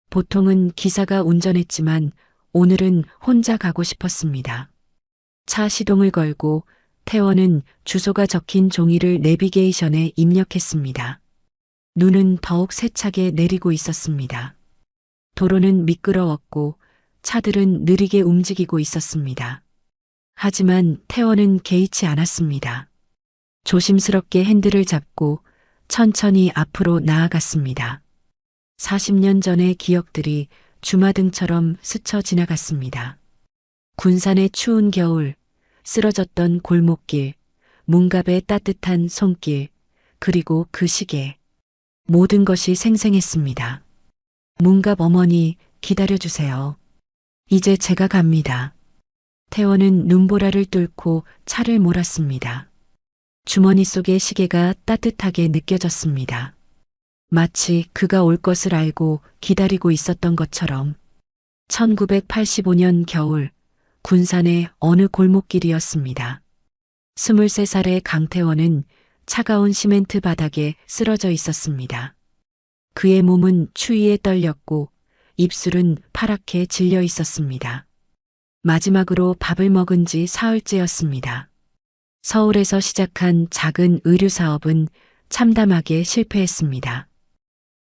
보통은 기사가 운전했지만 오늘은 혼자 가고 싶었습니다. 차 시동을 걸고 태원은 주소가 적힌 종이를 내비게이션에 입력했습니다. 눈은 더욱 세차게 내리고 있었습니다. 도로는 미끄러웠고 차들은 느리게 움직이고 있었습니다. 하지만 태원은 개의치 않았습니다. 조심스럽게 핸들을 잡고 천천히 앞으로 나아갔습니다. 40년 전의 기억들이 주마등처럼 스쳐 지나갔습니다. 군산의 추운 겨울, 쓰러졌던 골목길, 문갑의 따뜻한 손길, 그리고 그 시계. 모든 것이 생생했습니다. 문갑 어머니, 기다려주세요. 이제 제가 갑니다. 태원은 눈보라를 뚫고 차를 몰았습니다. 주머니 속의 시계가 따뜻하게 느껴졌습니다. 마치 그가 올 것을 알고 기다리고 있었던 것처럼. 1985년 겨울, 군산의 어느 골목길이었습니다. 23살의 강태원은 차가운 시멘트 바닥에 쓰러져 있었습니다. 그의 몸은 추위에 떨렸고 입술은 파랗게 질려 있었습니다. 마지막으로 밥을 먹은 지 사흘째였습니다. 서울에서 시작한 작은 의류 사업은 참담하게 실패했습니다.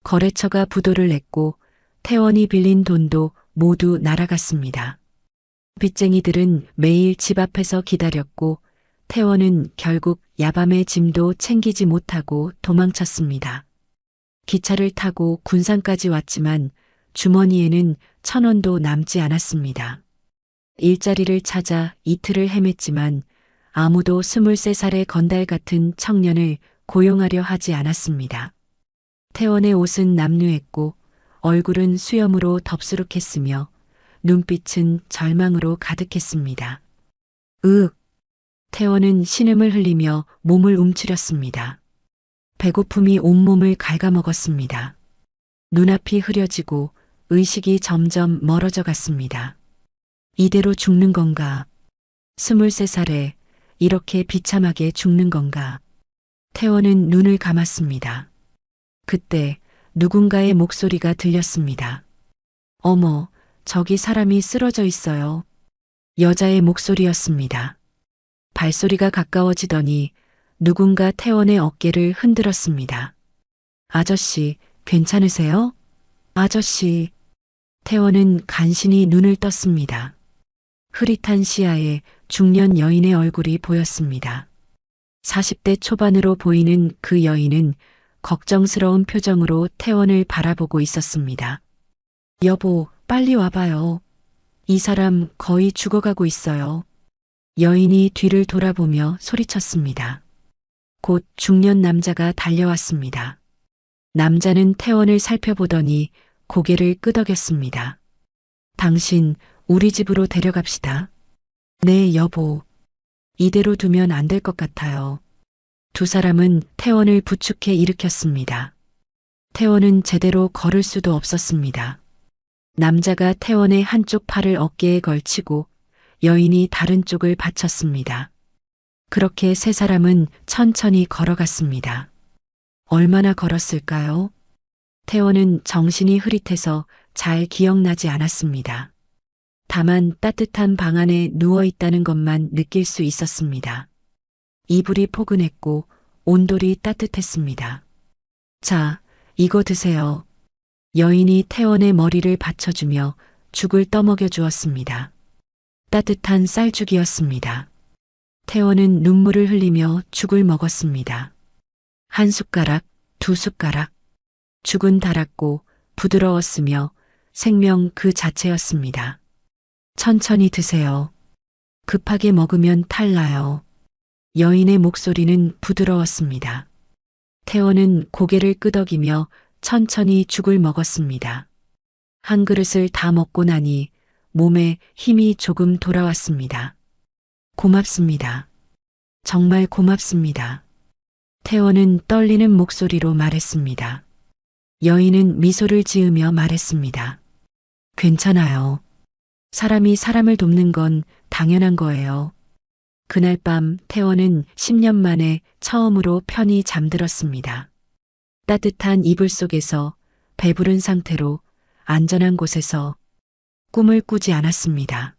거래처가 부도를 냈고 태원이 빌린 돈도 모두 날아갔습니다. 빚쟁이들은 매일 집 앞에서 기다렸고 태원은 결국 야밤의 짐도 챙기지 못하고 도망쳤습니다. 기차를 타고 군산까지 왔지만 주머니에는 1,000원도 남지 않았습니다. 일자리를 찾아 이틀을 헤맸지만 아무도 23살의 건달 같은 청년을 고용하려 하지 않았습니다. 태원의 옷은 남루했고 얼굴은 수염으로 덥수룩했으며 눈빛은 절망으로 가득했습니다. 태원은 신음을 흘리며 몸을 움츠렸습니다. 배고픔이 온몸을 갉아먹었습니다. 눈앞이 흐려지고 의식이 점점 멀어져 갔습니다. 이대로 죽는 건가? 23살에 이렇게 비참하게 죽는 건가? 태원은 눈을 감았습니다. 그때 누군가의 목소리가 들렸습니다. 어머, 저기 사람이 쓰러져 있어요. 여자의 목소리였습니다. 발소리가 가까워지더니 누군가 태원의 어깨를 흔들었습니다. 아저씨, 괜찮으세요? 아저씨. 태원은 간신히 눈을 떴습니다. 흐릿한 시야에 중년 여인의 얼굴이 보였습니다. 40대 초반으로 보이는 그 여인은 걱정스러운 표정으로 태원을 바라보고 있었습니다. 여보, 빨리 와봐요. 이 사람 거의 죽어가고 있어요. 여인이 뒤를 돌아보며 소리쳤습니다. 곧 중년 남자가 달려왔습니다. 남자는 태원을 살펴보더니 고개를 끄덕였습니다. 당신, 우리 집으로 데려갑시다. 네, 여보. 이대로 두면 안 될 것 같아요. 두 사람은 태원을 부축해 일으켰습니다. 태원은 제대로 걸을 수도 없었습니다. 남자가 태원의 한쪽 팔을 어깨에 걸치고 여인이 다른 쪽을 받쳤습니다. 그렇게 세 사람은 천천히 걸어갔습니다. 얼마나 걸었을까요? 태원은 정신이 흐릿해서 잘 기억나지 않았습니다. 다만 따뜻한 방 안에 누워 있다는 것만 느낄 수 있었습니다. 이불이 포근했고 온돌이 따뜻했습니다. 자, 이거 드세요. 여인이 태원의 머리를 받쳐주며 죽을 떠먹여 주었습니다. 따뜻한 쌀죽이었습니다. 태원은 눈물을 흘리며 죽을 먹었습니다. 한 숟가락, 두 숟가락. 죽은 달았고 부드러웠으며 생명 그 자체였습니다. 천천히 드세요. 급하게 먹으면 탈나요. 여인의 목소리는 부드러웠습니다. 태원은 고개를 끄덕이며 천천히 죽을 먹었습니다. 한 그릇을 다 먹고 나니 몸에 힘이 조금 돌아왔습니다. 고맙습니다. 정말 고맙습니다. 태원은 떨리는 목소리로 말했습니다. 여인은 미소를 지으며 말했습니다. 괜찮아요. 사람이 사람을 돕는 건 당연한 거예요. 그날 밤 태원은 10년 만에 처음으로 편히 잠들었습니다. 따뜻한 이불 속에서 배부른 상태로 안전한 곳에서 꿈을 꾸지 않았습니다.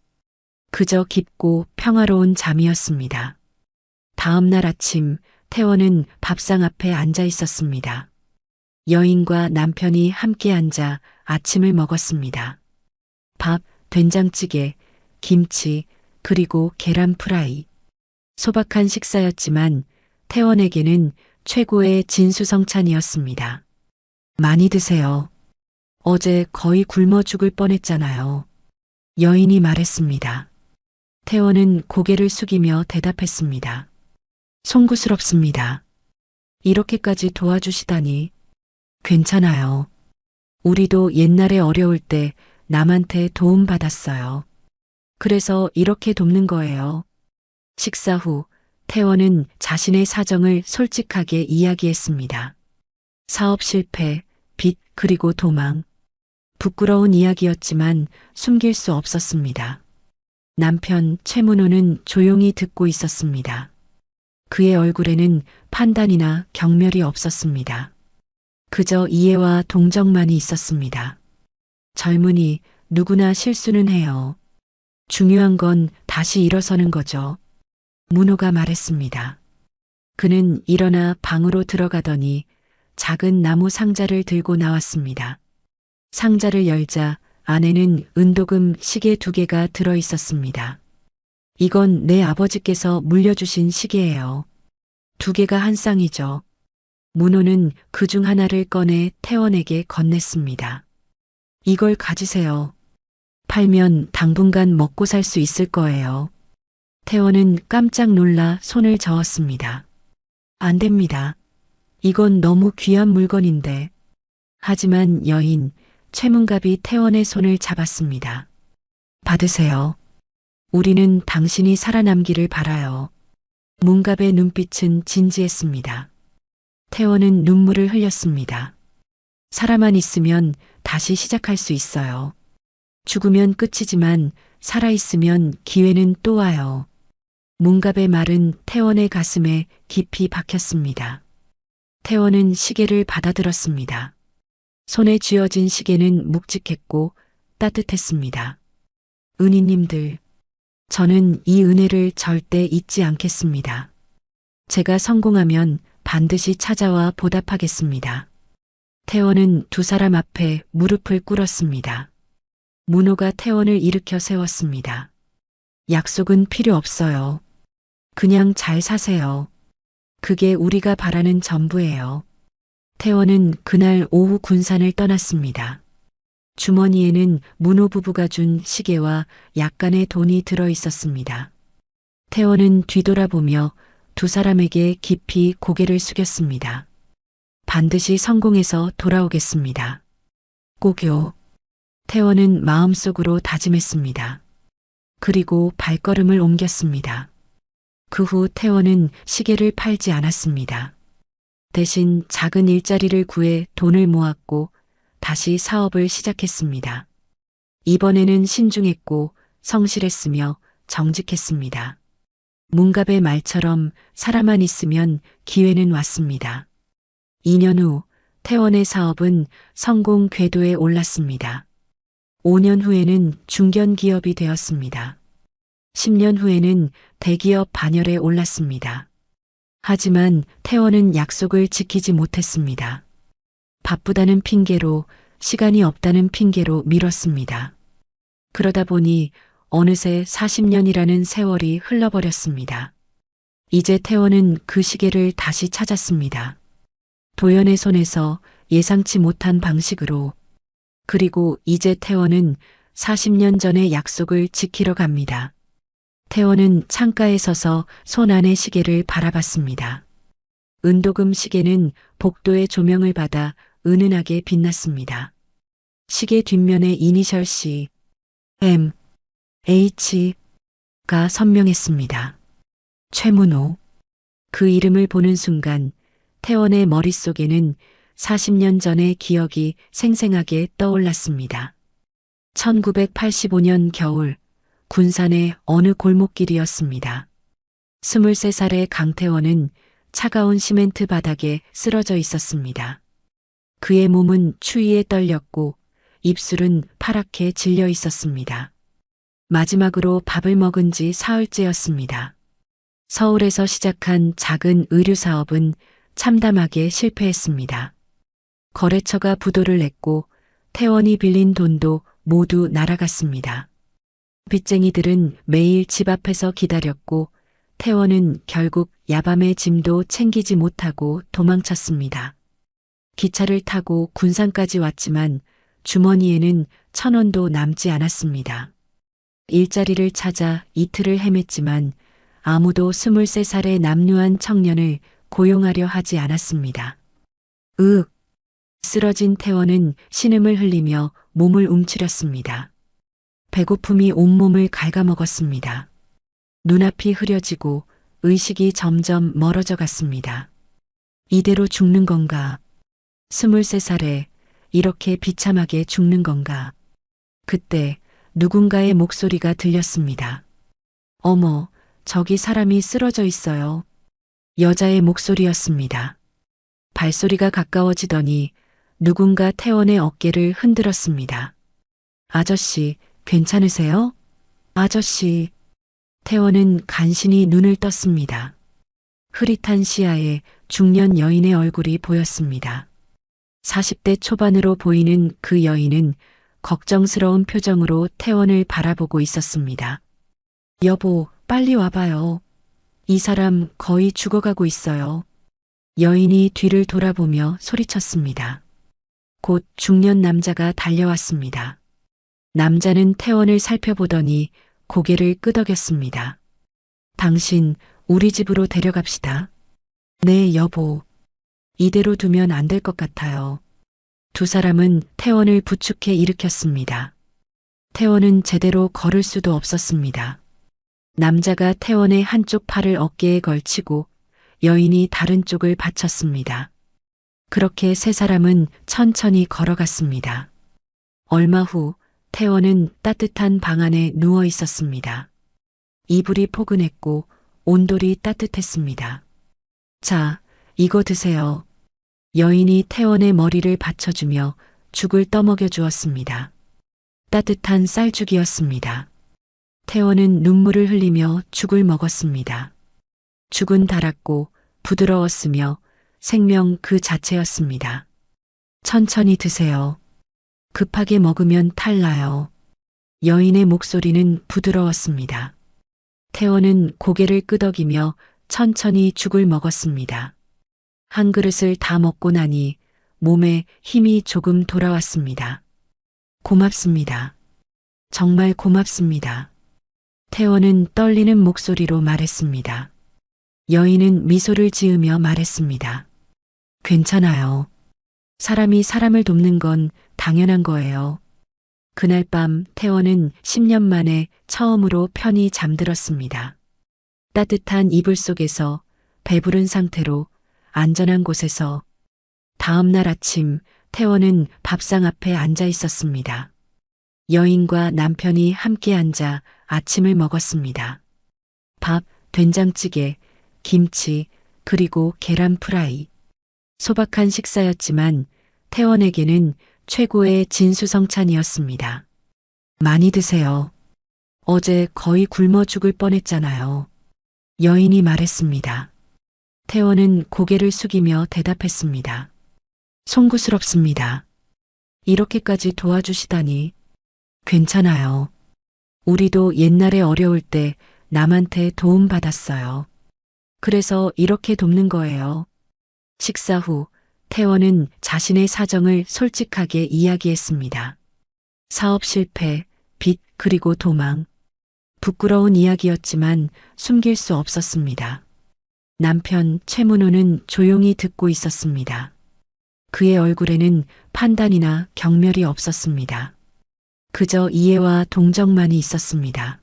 그저 깊고 평화로운 잠이었습니다. 다음 날 아침 태원은 밥상 앞에 앉아 있었습니다. 여인과 남편이 함께 앉아 아침을 먹었습니다. 밥, 된장찌개, 김치, 그리고 계란 프라이. 소박한 식사였지만 태원에게는 최고의 진수성찬이었습니다. 많이 드세요. 어제 거의 굶어 죽을 뻔했잖아요. 여인이 말했습니다. 태원은 고개를 숙이며 대답했습니다. 송구스럽습니다. 이렇게까지 도와주시다니. 괜찮아요. 우리도 옛날에 어려울 때 남한테 도움 받았어요. 그래서 이렇게 돕는 거예요. 식사 후 태원은 자신의 사정을 솔직하게 이야기했습니다. 사업 실패, 빚, 그리고 도망. 부끄러운 이야기였지만 숨길 수 없었습니다. 남편 최문호는 조용히 듣고 있었습니다. 그의 얼굴에는 판단이나 경멸이 없었습니다. 그저 이해와 동정만이 있었습니다. 젊은이, 누구나 실수는 해요. 중요한 건 다시 일어서는 거죠. 문호가 말했습니다. 그는 일어나 방으로 들어가더니 작은 나무 상자를 들고 나왔습니다. 상자를 열자 안에는 은도금 시계 2개가 들어 있었습니다. 이건 내 아버지께서 물려주신 시계예요. 2개가 한 쌍이죠. 문호는 그중 하나를 꺼내 태원에게 건넸습니다. 이걸 가지세요. 팔면 당분간 먹고 살 수 있을 거예요. 태원은 깜짝 놀라 손을 저었습니다. 안 됩니다. 이건 너무 귀한 물건인데. 하지만 여인, 최문갑이 태원의 손을 잡았습니다. 받으세요. 우리는 당신이 살아남기를 바라요. 문갑의 눈빛은 진지했습니다. 태원은 눈물을 흘렸습니다. 살아만 있으면 다시 시작할 수 있어요. 죽으면 끝이지만 살아있으면 기회는 또 와요. 문갑의 말은 태원의 가슴에 깊이 박혔습니다. 태원은 시계를 받아들었습니다. 손에 쥐어진 시계는 묵직했고 따뜻했습니다. 은희님들, 저는 이 은혜를 절대 잊지 않겠습니다. 제가 성공하면 반드시 찾아와 보답하겠습니다. 태원은 두 사람 앞에 무릎을 꿇었습니다. 문호가 태원을 일으켜 세웠습니다. 약속은 필요 없어요. 그냥 잘 사세요. 그게 우리가 바라는 전부예요. 태원은 그날 오후 군산을 떠났습니다. 주머니에는 문호 부부가 준 시계와 약간의 돈이 들어 있었습니다. 태원은 뒤돌아보며 두 사람에게 깊이 고개를 숙였습니다. 반드시 성공해서 돌아오겠습니다. 꼭요. 태원은 마음속으로 다짐했습니다. 그리고 발걸음을 옮겼습니다. 그 후 태원은 시계를 팔지 않았습니다. 대신 작은 일자리를 구해 돈을 모았고 다시 사업을 시작했습니다. 이번에는 신중했고 성실했으며 정직했습니다. 문갑의 말처럼 살아만 있으면 기회는 왔습니다. 2년 후 태원의 사업은 성공 궤도에 올랐습니다. 5년 후에는 중견기업이 되었습니다. 10년 후에는 대기업 반열에 올랐습니다. 하지만 태원은 약속을 지키지 못했습니다. 바쁘다는 핑계로, 시간이 없다는 핑계로 미뤘습니다. 그러다 보니 어느새 40년이라는 세월이 흘러버렸습니다. 이제 태원은 그 시계를 다시 찾았습니다. 도연의 손에서 예상치 못한 방식으로. 그리고 이제 태원은 40년 전의 약속을 지키러 갑니다. 태원은 창가에 서서 손 안의 시계를 바라봤습니다. 은도금 시계는 복도의 조명을 받아 은은하게 빛났습니다. 시계 뒷면에 이니셜 C, M, H가 선명했습니다. 최문호. 그 이름을 보는 순간 태원의 머릿속에는 40년 전의 기억이 생생하게 떠올랐습니다. 1985년 겨울 군산의 어느 골목길이었습니다. 23살의 강태원은 차가운 시멘트 바닥에 쓰러져 있었습니다. 그의 몸은 추위에 떨렸고 입술은 파랗게 질려 있었습니다. 마지막으로 밥을 먹은 지 사흘째였습니다. 서울에서 시작한 작은 의류 사업은 참담하게 실패했습니다. 거래처가 부도를 냈고 태원이 빌린 돈도 모두 날아갔습니다. 빚쟁이들은 매일 집 앞에서 기다렸고 태원은 결국 야밤의 짐도 챙기지 못하고 도망쳤습니다. 기차를 타고 군산까지 왔지만 주머니에는 1,000원도 남지 않았습니다. 일자리를 찾아 이틀을 헤맸지만 아무도 23살의 남루한 청년을 고용하려 하지 않았습니다. 쓰러진 태원은 신음을 흘리며 몸을 움츠렸습니다. 배고픔이 온몸을 갉아먹었습니다. 눈앞이 흐려지고 의식이 점점 멀어져 갔습니다. 이대로 죽는 건가? 23살에 이렇게 비참하게 죽는 건가? 그때 누군가의 목소리가 들렸습니다. 어머, 저기 사람이 쓰러져 있어요. 여자의 목소리였습니다. 발소리가 가까워지더니 누군가 태원의 어깨를 흔들었습니다. 아저씨, 괜찮으세요? 아저씨. 태원은 간신히 눈을 떴습니다. 흐릿한 시야에 중년 여인의 얼굴이 보였습니다. 40대 초반으로 보이는 그 여인은 걱정스러운 표정으로 태원을 바라보고 있었습니다. 여보, 빨리 와봐요. 이 사람 거의 죽어가고 있어요. 여인이 뒤를 돌아보며 소리쳤습니다. 곧 중년 남자가 달려왔습니다. 남자는 태원을 살펴보더니 고개를 끄덕였습니다. 당신, 우리 집으로 데려갑시다. 네, 여보. 이대로 두면 안 될 것 같아요. 두 사람은 태원을 부축해 일으켰습니다. 태원은 제대로 걸을 수도 없었습니다. 남자가 태원의 한쪽 팔을 어깨에 걸치고 여인이 다른 쪽을 받쳤습니다. 그렇게 세 사람은 천천히 걸어갔습니다. 얼마 후 태원은 따뜻한 방 안에 누워 있었습니다. 이불이 포근했고 온돌이 따뜻했습니다. 자, 이거 드세요. 여인이 태원의 머리를 받쳐주며 죽을 떠먹여 주었습니다. 따뜻한 쌀죽이었습니다. 태원은 눈물을 흘리며 죽을 먹었습니다. 죽은 달았고 부드러웠으며 생명 그 자체였습니다. 천천히 드세요. 급하게 먹으면 탈나요. 여인의 목소리는 부드러웠습니다. 태원은 고개를 끄덕이며 천천히 죽을 먹었습니다. 한 그릇을 다 먹고 나니 몸에 힘이 조금 돌아왔습니다. 고맙습니다. 정말 고맙습니다. 태원은 떨리는 목소리로 말했습니다. 여인은 미소를 지으며 말했습니다. 괜찮아요. 사람이 사람을 돕는 건 당연한 거예요. 그날 밤 태원은 10년 만에 처음으로 편히 잠들었습니다. 따뜻한 이불 속에서 배부른 상태로 안전한 곳에서 다음 날 아침 태원은 밥상 앞에 앉아 있었습니다. 여인과 남편이 함께 앉아 아침을 먹었습니다. 밥, 된장찌개, 김치, 그리고 계란 프라이. 소박한 식사였지만 태원에게는 최고의 진수성찬이었습니다. 많이 드세요. 어제 거의 굶어 죽을 뻔했잖아요. 여인이 말했습니다. 태원은 고개를 숙이며 대답했습니다. 송구스럽습니다. 이렇게까지 도와주시다니. 괜찮아요. 우리도 옛날에 어려울 때 남한테 도움받았어요. 그래서 이렇게 돕는 거예요. 식사 후 태원은 자신의 사정을 솔직하게 이야기했습니다. 사업 실패, 빚, 그리고 도망. 부끄러운 이야기였지만 숨길 수 없었습니다. 남편 최문호는 조용히 듣고 있었습니다. 그의 얼굴에는 판단이나 경멸이 없었습니다. 그저 이해와 동정만이 있었습니다.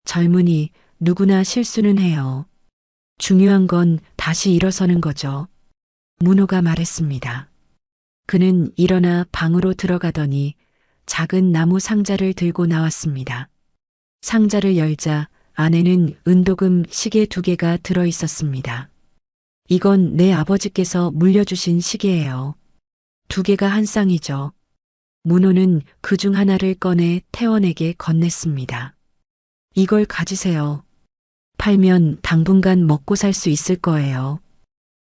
젊은이, 누구나 실수는 해요. 중요한 건 다시 일어서는 거죠. 문호가 말했습니다. 그는 일어나 방으로 들어가더니 작은 나무 상자를 들고 나왔습니다. 상자를 열자 안에는 은도금 시계 2개가 들어 있었습니다. 이건 내 아버지께서 물려주신 시계예요. 2개가 한 쌍이죠. 문호는 그중 하나를 꺼내 태원에게 건넸습니다. 이걸 가지세요. 팔면 당분간 먹고 살 수 있을 거예요.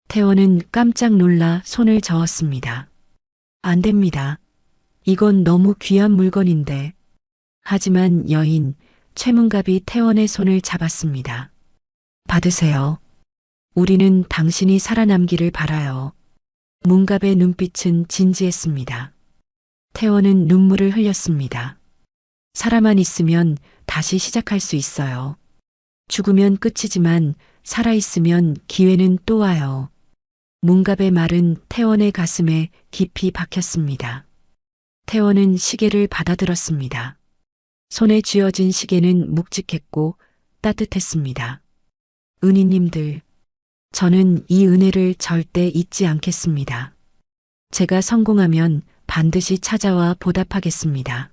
태원은 깜짝 놀라 손을 저었습니다. 안 됩니다. 이건 너무 귀한 물건인데. 하지만 여인 최문갑이 태원의 손을 잡았습니다. 받으세요. 우리는 당신이 살아남기를 바라요. 문갑의 눈빛은 진지했습니다. 태원은 눈물을 흘렸습니다. 살아만 있으면 다시 시작할 수 있어요. 죽으면 끝이지만 살아있으면 기회는 또 와요. 문갑의 말은 태원의 가슴에 깊이 박혔습니다. 태원은 시계를 받아들었습니다. 손에 쥐어진 시계는 묵직했고 따뜻했습니다. 은희님들, 저는 이 은혜를 절대 잊지 않겠습니다. 제가 성공하면 반드시 찾아와 보답하겠습니다.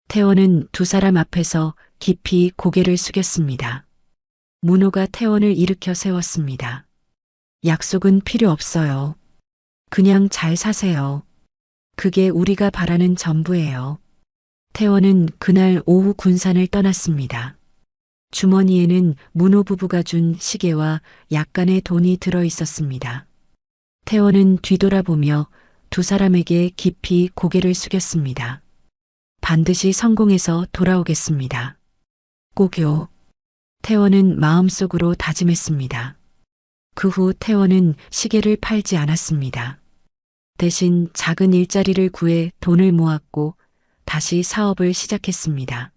태원은 두 사람 앞에서 깊이 고개를 숙였습니다. 문호가 태원을 일으켜 세웠습니다. 약속은 필요 없어요. 그냥 잘 사세요. 그게 우리가 바라는 전부예요. 태원은 그날 오후 군산을 떠났습니다. 주머니에는 문호 부부가 준 시계와 약간의 돈이 들어 있었습니다. 태원은 뒤돌아보며 두 사람에게 깊이 고개를 숙였습니다. 반드시 성공해서 돌아오겠습니다. 꼭요. 태원은 마음속으로 다짐했습니다. 그 후 태원은 시계를 팔지 않았습니다. 대신 작은 일자리를 구해 돈을 모았고 다시 사업을 시작했습니다.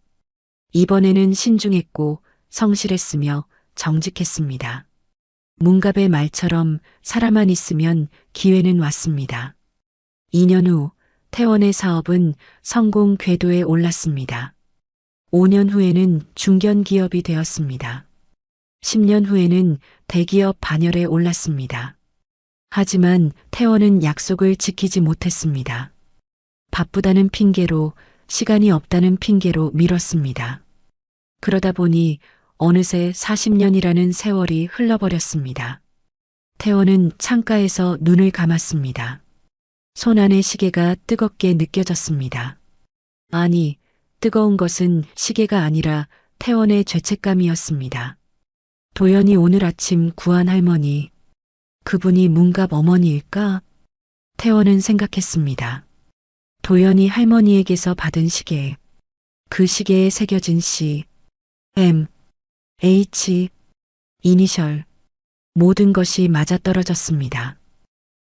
이번에는 신중했고 성실했으며 정직했습니다. 문갑의 말처럼 살아만 있으면 기회는 왔습니다. 2년 후 태원의 사업은 성공 궤도에 올랐습니다. 5년 후에는 중견기업이 되었습니다. 10년 후에는 대기업 반열에 올랐습니다. 하지만 태원은 약속을 지키지 못했습니다. 바쁘다는 핑계로, 시간이 없다는 핑계로 미뤘습니다. 그러다 보니 어느새 40년이라는 세월이 흘러버렸습니다. 태원은 창가에서 눈을 감았습니다. 손 안의 시계가 뜨겁게 느껴졌습니다. 아니, 뜨거운 것은 시계가 아니라 태원의 죄책감이었습니다. 도연이 오늘 아침 구한 할머니, 그분이 문갑 어머니일까? 태원은 생각했습니다. 도연이 할머니에게서 받은 시계, 그 시계에 새겨진 시, M, H, 이니셜, 모든 것이 맞아떨어졌습니다.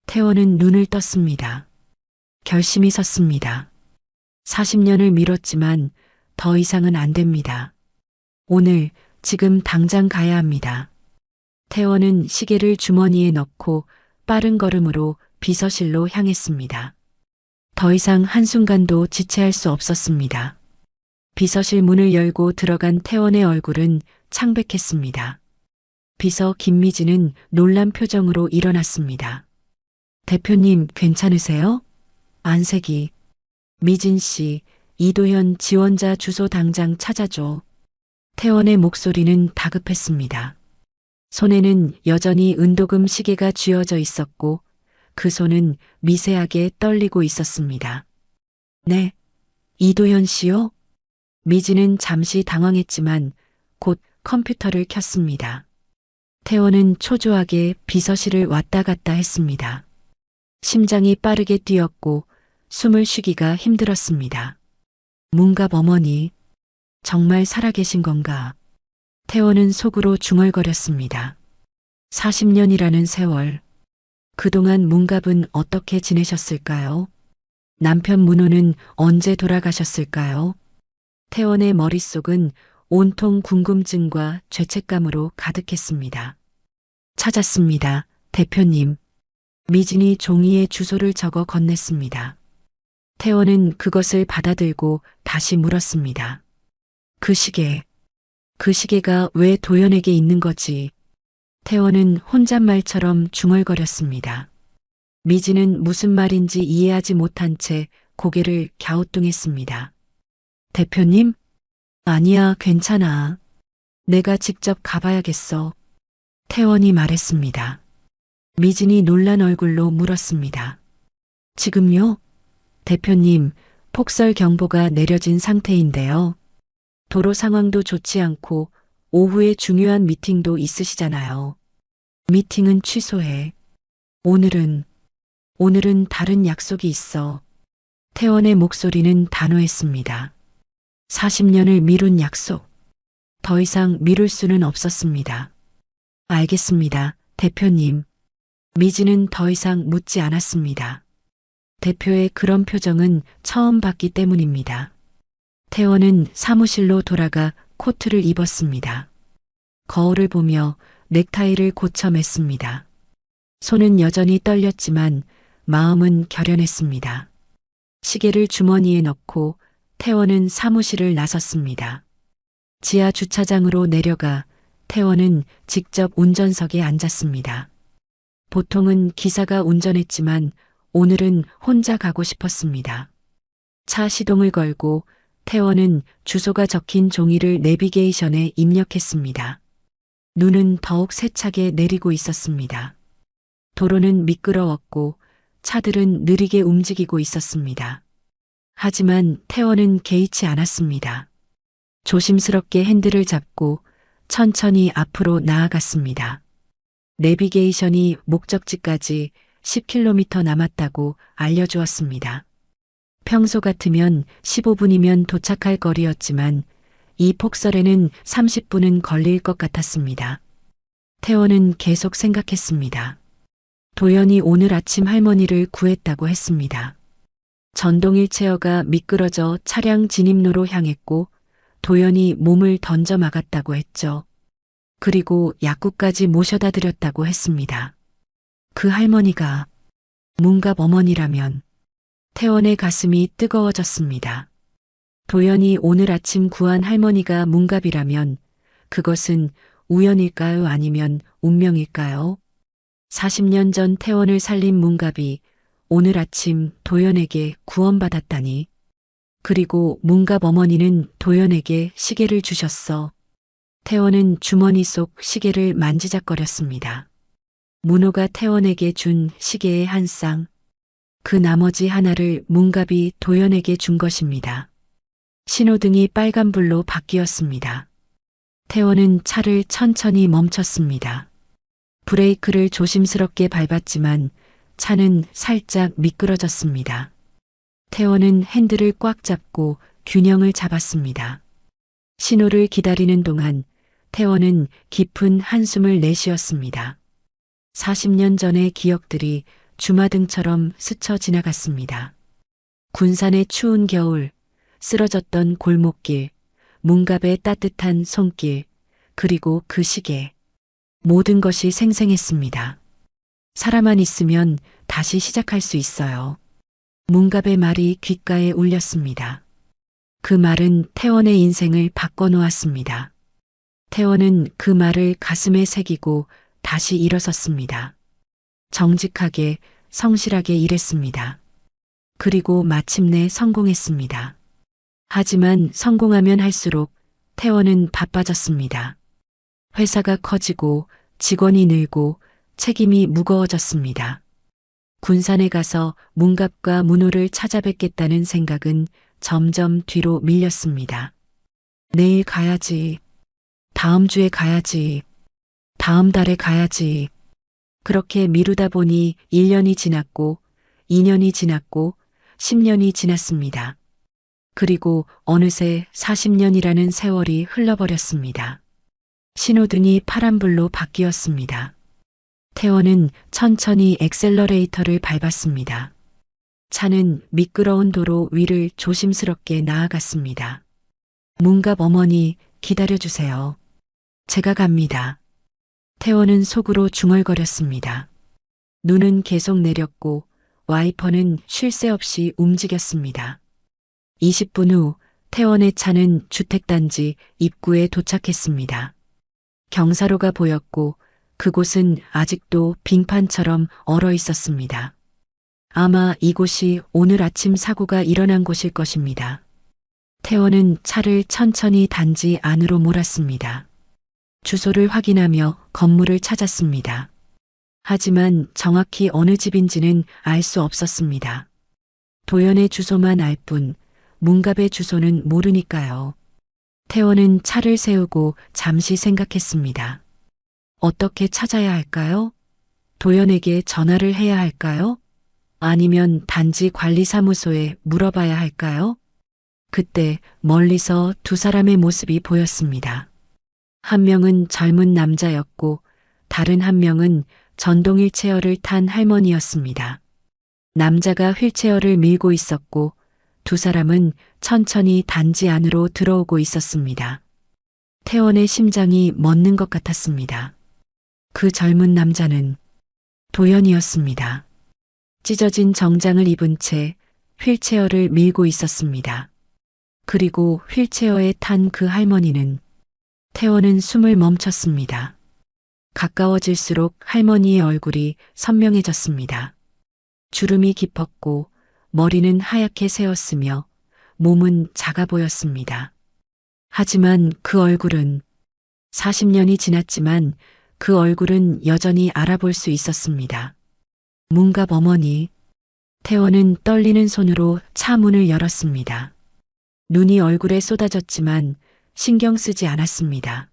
태원은 눈을 떴습니다. 결심이 섰습니다. 40년을 미뤘지만 더 이상은 안 됩니다. 오늘, 지금 당장 가야 합니다. 태원은 시계를 주머니에 넣고 빠른 걸음으로 비서실로 향했습니다. 더 이상 한순간도 지체할 수 없었습니다. 비서실 문을 열고 들어간 태원의 얼굴은 창백했습니다. 비서 김미진은 놀란 표정으로 일어났습니다. 대표님 괜찮으세요? 안색이. 미진 씨, 이도현 지원자 주소 당장 찾아줘. 태원의 목소리는 다급했습니다. 손에는 여전히 은도금 시계가 쥐어져 있었고 그 손은 미세하게 떨리고 있었습니다. 네, 이도현 씨요? 미진은 잠시 당황했지만 곧 컴퓨터를 켰습니다. 태원은 초조하게 비서실을 왔다 갔다 했습니다. 심장이 빠르게 뛰었고 숨을 쉬기가 힘들었습니다. 문갑 어머니, 정말 살아계신 건가? 태원은 속으로 중얼거렸습니다. 40년이라는 세월. 그동안 문갑은 어떻게 지내셨을까요? 남편 문호는 언제 돌아가셨을까요? 태원의 머릿속은 온통 궁금증과 죄책감으로 가득했습니다. 찾았습니다, 대표님. 미진이 종이에 주소를 적어 건넸습니다. 태원은 그것을 받아들고 다시 물었습니다. 그 시계가 왜 도연에게 있는 거지? 태원은 혼잣말처럼 중얼거렸습니다. 미진은 무슨 말인지 이해하지 못한 채 고개를 갸우뚱했습니다. 대표님? 아니야, 괜찮아. 내가 직접 가봐야겠어. 태원이 말했습니다. 미진이 놀란 얼굴로 물었습니다. 지금요? 대표님, 폭설 경보가 내려진 상태인데요. 도로 상황도 좋지 않고 오후에 중요한 미팅도 있으시잖아요. 미팅은 취소해. 오늘은 다른 약속이 있어. 태원의 목소리는 단호했습니다. 40년을 미룬 약속. 더 이상 미룰 수는 없었습니다. 알겠습니다, 대표님. 미진은 더 이상 묻지 않았습니다. 대표의 그런 표정은 처음 봤기 때문입니다. 태원은 사무실로 돌아가 코트를 입었습니다. 거울을 보며 넥타이를 고쳐 맸습니다. 손은 여전히 떨렸지만 마음은 결연했습니다. 시계를 주머니에 넣고 태원은 사무실을 나섰습니다. 지하 주차장으로 내려가 태원은 직접 운전석에 앉았습니다. 보통은 기사가 운전했지만 오늘은 혼자 가고 싶었습니다. 차 시동을 걸고 태원은 주소가 적힌 종이를 내비게이션에 입력했습니다. 눈은 더욱 세차게 내리고 있었습니다. 도로는 미끄러웠고 차들은 느리게 움직이고 있었습니다. 하지만 태원은 개의치 않았습니다. 조심스럽게 핸들을 잡고 천천히 앞으로 나아갔습니다. 내비게이션이 목적지까지 10km 남았다고 알려주었습니다. 평소 같으면 15분이면 도착할 거리였지만 이 폭설에는 30분은 걸릴 것 같았습니다. 태원은 계속 생각했습니다. 도연이 오늘 아침 할머니를 구했다고 했습니다. 전동 휠체어가 미끄러져 차량 진입로로 향했고 도연이 몸을 던져 막았다고 했죠. 그리고 약국까지 모셔다 드렸다고 했습니다. 그 할머니가 문갑 어머니라면 태원의 가슴이 뜨거워졌습니다. 도연이 오늘 아침 구한 할머니가 문갑이라면 그것은 우연일까요? 아니면 운명일까요? 40년 전 태원을 살린 문갑이 오늘 아침 도연에게 구원받았다니. 그리고 문갑 어머니는 도연에게 시계를 주셨어. 태원은 주머니 속 시계를 만지작거렸습니다. 문호가 태원에게 준 시계의 한 쌍, 그 나머지 하나를 문갑이 도연에게 준 것입니다. 신호등이 빨간불로 바뀌었습니다. 태원은 차를 천천히 멈췄습니다. 브레이크를 조심스럽게 밟았지만 차는 살짝 미끄러졌습니다. 태원은 핸들을 꽉 잡고 균형을 잡았습니다. 신호를 기다리는 동안 태원은 깊은 한숨을 내쉬었습니다. 40년 전의 기억들이 주마등처럼 스쳐 지나갔습니다. 군산의 추운 겨울, 쓰러졌던 골목길, 문갑의 따뜻한 손길, 그리고 그 시계. 모든 것이 생생했습니다. 살아만 있으면 다시 시작할 수 있어요. 문갑의 말이 귓가에 울렸습니다. 그 말은 태원의 인생을 바꿔놓았습니다. 태원은 그 말을 가슴에 새기고 다시 일어섰습니다. 정직하게, 성실하게 일했습니다. 그리고 마침내 성공했습니다. 하지만 성공하면 할수록 태원은 바빠졌습니다. 회사가 커지고 직원이 늘고 책임이 무거워졌습니다. 군산에 가서 문갑과 문호를 찾아뵙겠다는 생각은 점점 뒤로 밀렸습니다. 내일 가야지. 다음 주에 가야지. 다음 달에 가야지. 그렇게 미루다 보니 1년이 지났고 2년이 지났고 10년이 지났습니다. 그리고 어느새 40년이라는 세월이 흘러버렸습니다. 신호등이 파란불로 바뀌었습니다. 태원은 천천히 엑셀러레이터를 밟았습니다. 차는 미끄러운 도로 위를 조심스럽게 나아갔습니다. 문갑 어머니, 기다려주세요. 제가 갑니다. 태원은 속으로 중얼거렸습니다. 눈은 계속 내렸고 와이퍼는 쉴 새 없이 움직였습니다. 20분 후 태원의 차는 주택단지 입구에 도착했습니다. 경사로가 보였고 그곳은 아직도 빙판처럼 얼어 있었습니다. 아마 이곳이 오늘 아침 사고가 일어난 곳일 것입니다. 태원은 차를 천천히 단지 안으로 몰았습니다. 주소를 확인하며 건물을 찾았습니다. 하지만 정확히 어느 집인지는 알 수 없었습니다. 도연의 주소만 알 뿐 문갑의 주소는 모르니까요. 태원은 차를 세우고 잠시 생각했습니다. 어떻게 찾아야 할까요? 도연에게 전화를 해야 할까요? 아니면 단지 관리사무소에 물어봐야 할까요? 그때 멀리서 두 사람의 모습이 보였습니다. 한 명은 젊은 남자였고 다른 한 명은 전동 휠체어를 탄 할머니였습니다. 남자가 휠체어를 밀고 있었고 두 사람은 천천히 단지 안으로 들어오고 있었습니다. 태원의 심장이 멎는 것 같았습니다. 그 젊은 남자는 도연이었습니다. 찢어진 정장을 입은 채 휠체어를 밀고 있었습니다. 그리고 휠체어에 탄 그 할머니는 태원은 숨을 멈췄습니다. 가까워질수록 할머니의 얼굴이 선명해졌습니다. 주름이 깊었고 머리는 하얗게 새었으며 몸은 작아 보였습니다. 하지만 그 얼굴은 40년이 지났지만 그 얼굴은 여전히 알아볼 수 있었습니다. 문갑 어머니. 태원은 떨리는 손으로 차 문을 열었습니다. 눈이 얼굴에 쏟아졌지만 신경 쓰지 않았습니다.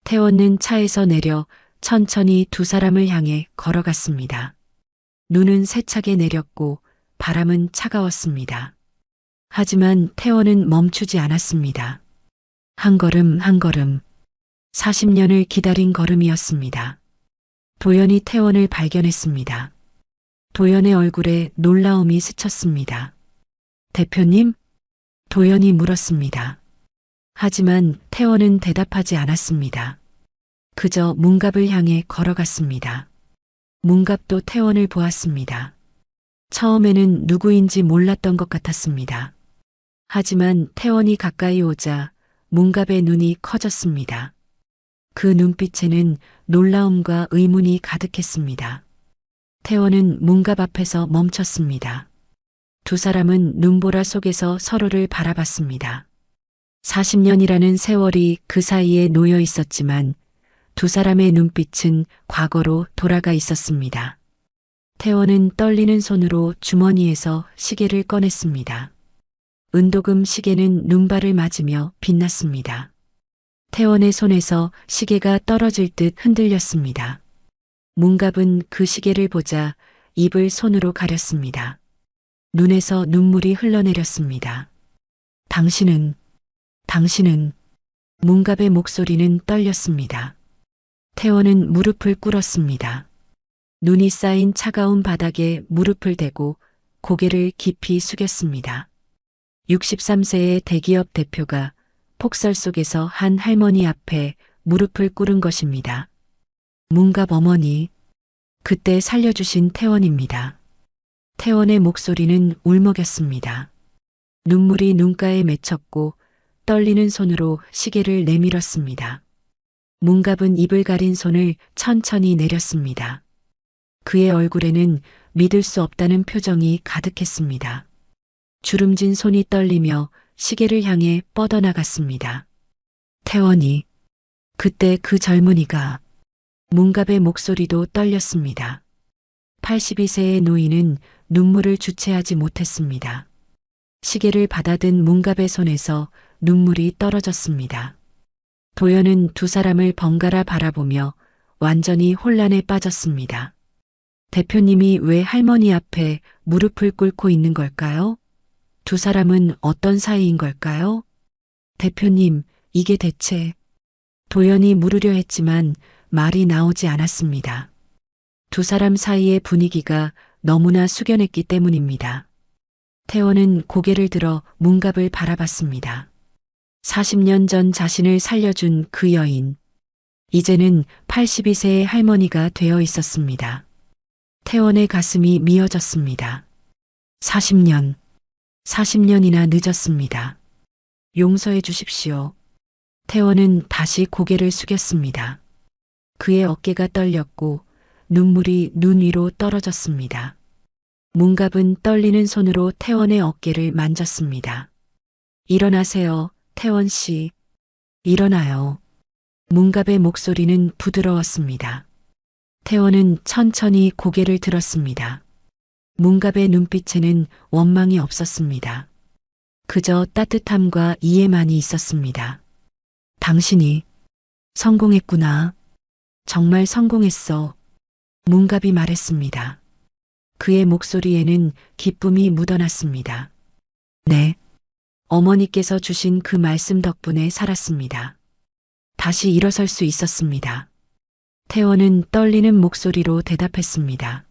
태원은 차에서 내려 천천히 두 사람을 향해 걸어갔습니다. 눈은 세차게 내렸고 바람은 차가웠습니다. 하지만 태원은 멈추지 않았습니다. 한 걸음 한 걸음. 40년을 기다린 걸음이었습니다. 도연이 태원을 발견했습니다. 도연의 얼굴에 놀라움이 스쳤습니다. 대표님? 도연이 물었습니다. 하지만 태원은 대답하지 않았습니다. 그저 문갑을 향해 걸어갔습니다. 문갑도 태원을 보았습니다. 처음에는 누구인지 몰랐던 것 같았습니다. 하지만 태원이 가까이 오자 문갑의 눈이 커졌습니다. 그 눈빛에는 놀라움과 의문이 가득했습니다. 태원은 문갑 앞에서 멈췄습니다. 두 사람은 눈보라 속에서 서로를 바라봤습니다. 40년이라는 세월이 그 사이에 놓여 있었지만 두 사람의 눈빛은 과거로 돌아가 있었습니다. 태원은 떨리는 손으로 주머니에서 시계를 꺼냈습니다. 은도금 시계는 눈발을 맞으며 빛났습니다. 태원의 손에서 시계가 떨어질 듯 흔들렸습니다. 문갑은 그 시계를 보자 입을 손으로 가렸습니다. 눈에서 눈물이 흘러내렸습니다. 당신은 문갑의 목소리는 떨렸습니다. 태원은 무릎을 꿇었습니다. 눈이 쌓인 차가운 바닥에 무릎을 대고 고개를 깊이 숙였습니다. 63세의 대기업 대표가 폭설 속에서 한 할머니 앞에 무릎을 꿇은 것입니다. 문갑 어머니, 그때 살려주신 태원입니다. 태원의 목소리는 울먹였습니다. 눈물이 눈가에 맺혔고 떨리는 손으로 시계를 내밀었습니다. 문갑은 입을 가린 손을 천천히 내렸습니다. 그의 얼굴에는 믿을 수 없다는 표정이 가득했습니다. 주름진 손이 떨리며 시계를 향해 뻗어나갔습니다. 태원이, 그때 그 젊은이가, 문갑의 목소리도 떨렸습니다. 82세의 노인은 눈물을 주체하지 못했습니다. 시계를 받아든 문갑의 손에서 눈물이 떨어졌습니다. 도연은 두 사람을 번갈아 바라보며 완전히 혼란에 빠졌습니다. 대표님이 왜 할머니 앞에 무릎을 꿇고 있는 걸까요? 두 사람은 어떤 사이인 걸까요? 대표님, 이게 대체... 도연이 물으려 했지만 말이 나오지 않았습니다. 두 사람 사이의 분위기가 너무나 숙연했기 때문입니다. 태원은 고개를 들어 문갑을 바라봤습니다. 40년 전 자신을 살려준 그 여인. 이제는 82세의 할머니가 되어 있었습니다. 태원의 가슴이 미어졌습니다. 40년이나 늦었습니다. 용서해 주십시오. 태원은 다시 고개를 숙였습니다. 그의 어깨가 떨렸고 눈물이 눈 위로 떨어졌습니다. 문갑은 떨리는 손으로 태원의 어깨를 만졌습니다. 일어나세요, 태원 씨. 일어나요. 문갑의 목소리는 부드러웠습니다. 태원은 천천히 고개를 들었습니다. 문갑의 눈빛에는 원망이 없었습니다. 그저 따뜻함과 이해만이 있었습니다. 당신이 성공했구나. 정말 성공했어. 문갑이 말했습니다. 그의 목소리에는 기쁨이 묻어났습니다. 네. 어머니께서 주신 그 말씀 덕분에 살았습니다. 다시 일어설 수 있었습니다. 태원은 떨리는 목소리로 대답했습니다.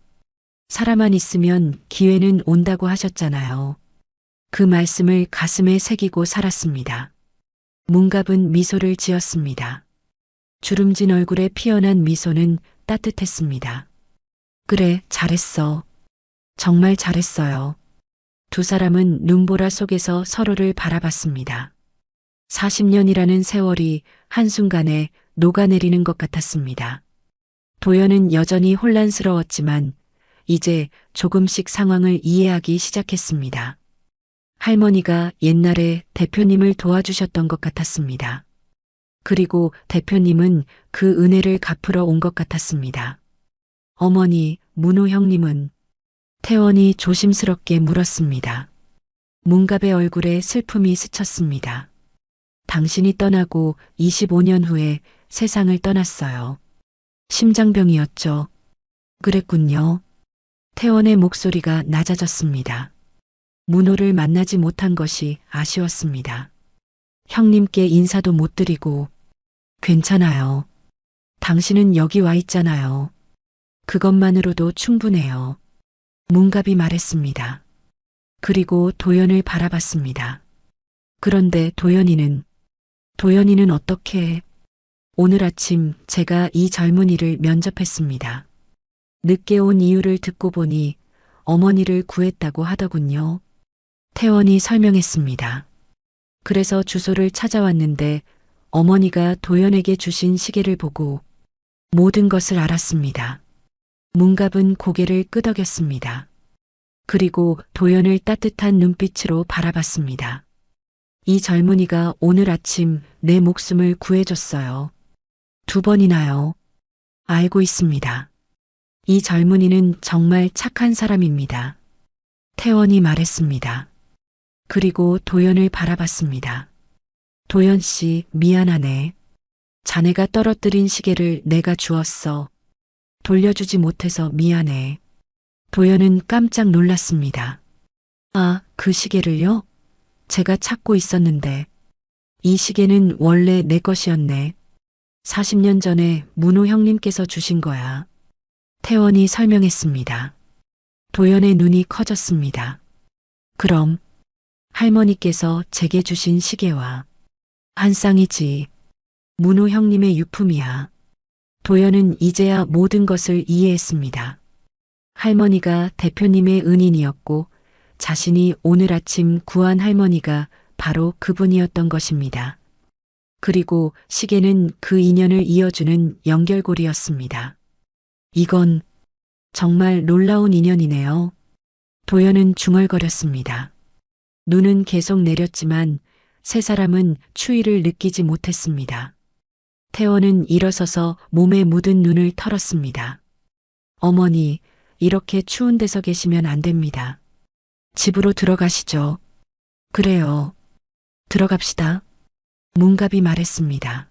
살아만 있으면 기회는 온다고 하셨잖아요. 그 말씀을 가슴에 새기고 살았습니다. 문갑은 미소를 지었습니다. 주름진 얼굴에 피어난 미소는 따뜻했습니다. 그래, 잘했어. 정말 잘했어요. 두 사람은 눈보라 속에서 서로를 바라봤습니다. 40년이라는 세월이 한순간에 녹아내리는 것 같았습니다. 도연은 여전히 혼란스러웠지만 이제 조금씩 상황을 이해하기 시작했습니다. 할머니가 옛날에 대표님을 도와주셨던 것 같았습니다. 그리고 대표님은 그 은혜를 갚으러 온 것 같았습니다. 어머니, 문호 형님은? 태원이 조심스럽게 물었습니다. 문갑의 얼굴에 슬픔이 스쳤습니다. 당신이 떠나고 25년 후에 세상을 떠났어요. 심장병이었죠. 그랬군요. 태원의 목소리가 낮아졌습니다. 문호를 만나지 못한 것이 아쉬웠습니다. 형님께 인사도 못 드리고. 괜찮아요. 당신은 여기 와 있잖아요. 그것만으로도 충분해요. 문갑이 말했습니다. 그리고 도연을 바라봤습니다. 그런데 도연이는 어떻게... 오늘 아침 제가 이 젊은이를 면접했습니다. 늦게 온 이유를 듣고 보니 어머니를 구했다고 하더군요. 태원이 설명했습니다. 그래서 주소를 찾아왔는데 어머니가 도연에게 주신 시계를 보고 모든 것을 알았습니다. 문갑은 고개를 끄덕였습니다. 그리고 도연을 따뜻한 눈빛으로 바라봤습니다. 이 젊은이가 오늘 아침 내 목숨을 구해줬어요. 2번이나요. 알고 있습니다. 이 젊은이는 정말 착한 사람입니다. 태원이 말했습니다. 그리고 도연을 바라봤습니다. 도연 씨, 미안하네. 자네가 떨어뜨린 시계를 내가 주었어. 돌려주지 못해서 미안해. 도연은 깜짝 놀랐습니다. 아, 그 시계를요? 제가 찾고 있었는데. 이 시계는 원래 내 것이었네. 40년 전에 문호 형님께서 주신 거야. 태원이 설명했습니다. 도연의 눈이 커졌습니다. 그럼 할머니께서 제게 주신 시계와 한 쌍이지. 문호 형님의 유품이야. 도연은 이제야 모든 것을 이해했습니다. 할머니가 대표님의 은인이었고 자신이 오늘 아침 구한 할머니가 바로 그분이었던 것입니다. 그리고 시계는 그 인연을 이어주는 연결고리였습니다. 이건 정말 놀라운 인연이네요. 도연은 중얼거렸습니다. 눈은 계속 내렸지만 세 사람은 추위를 느끼지 못했습니다. 태원은 일어서서 몸에 묻은 눈을 털었습니다. 어머니, 이렇게 추운 데서 계시면 안 됩니다. 집으로 들어가시죠. 그래요. 들어갑시다. 문갑이 말했습니다.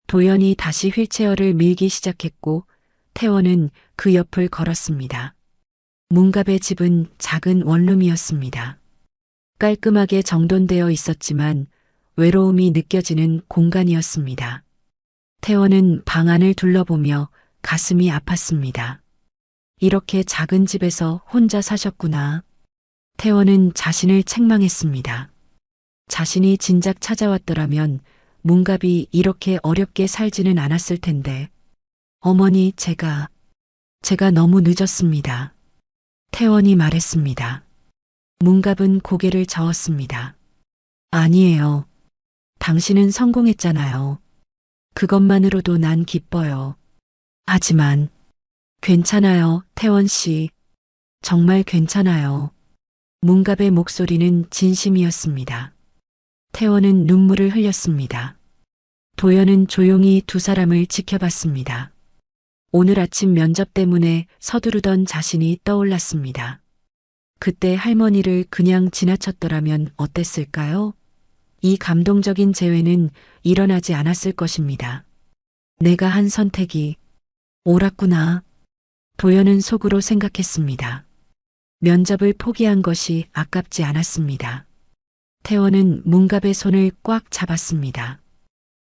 도연이 다시 휠체어를 밀기 시작했고 태원은 그 옆을 걸었습니다. 문갑의 집은 작은 원룸이었습니다. 깔끔하게 정돈되어 있었지만 외로움이 느껴지는 공간이었습니다. 태원은 방 안을 둘러보며 가슴이 아팠습니다. 이렇게 작은 집에서 혼자 사셨구나. 태원은 자신을 책망했습니다. 자신이 진작 찾아왔더라면 문갑이 이렇게 어렵게 살지는 않았을 텐데. 어머니, 제가 너무 늦었습니다. 태원이 말했습니다. 문갑은 고개를 저었습니다. 아니에요. 당신은 성공했잖아요. 그것만으로도 난 기뻐요. 하지만 괜찮아요, 태원 씨. 정말 괜찮아요. 문갑의 목소리는 진심이었습니다. 태원은 눈물을 흘렸습니다. 도연은 조용히 두 사람을 지켜봤습니다. 오늘 아침 면접 때문에 서두르던 자신이 떠올랐습니다. 그때 할머니를 그냥 지나쳤더라면 어땠을까요? 이 감동적인 재회는 일어나지 않았을 것입니다. 내가 한 선택이 옳았구나. 도연은 속으로 생각했습니다. 면접을 포기한 것이 아깝지 않았습니다. 태원은 문갑의 손을 꽉 잡았습니다.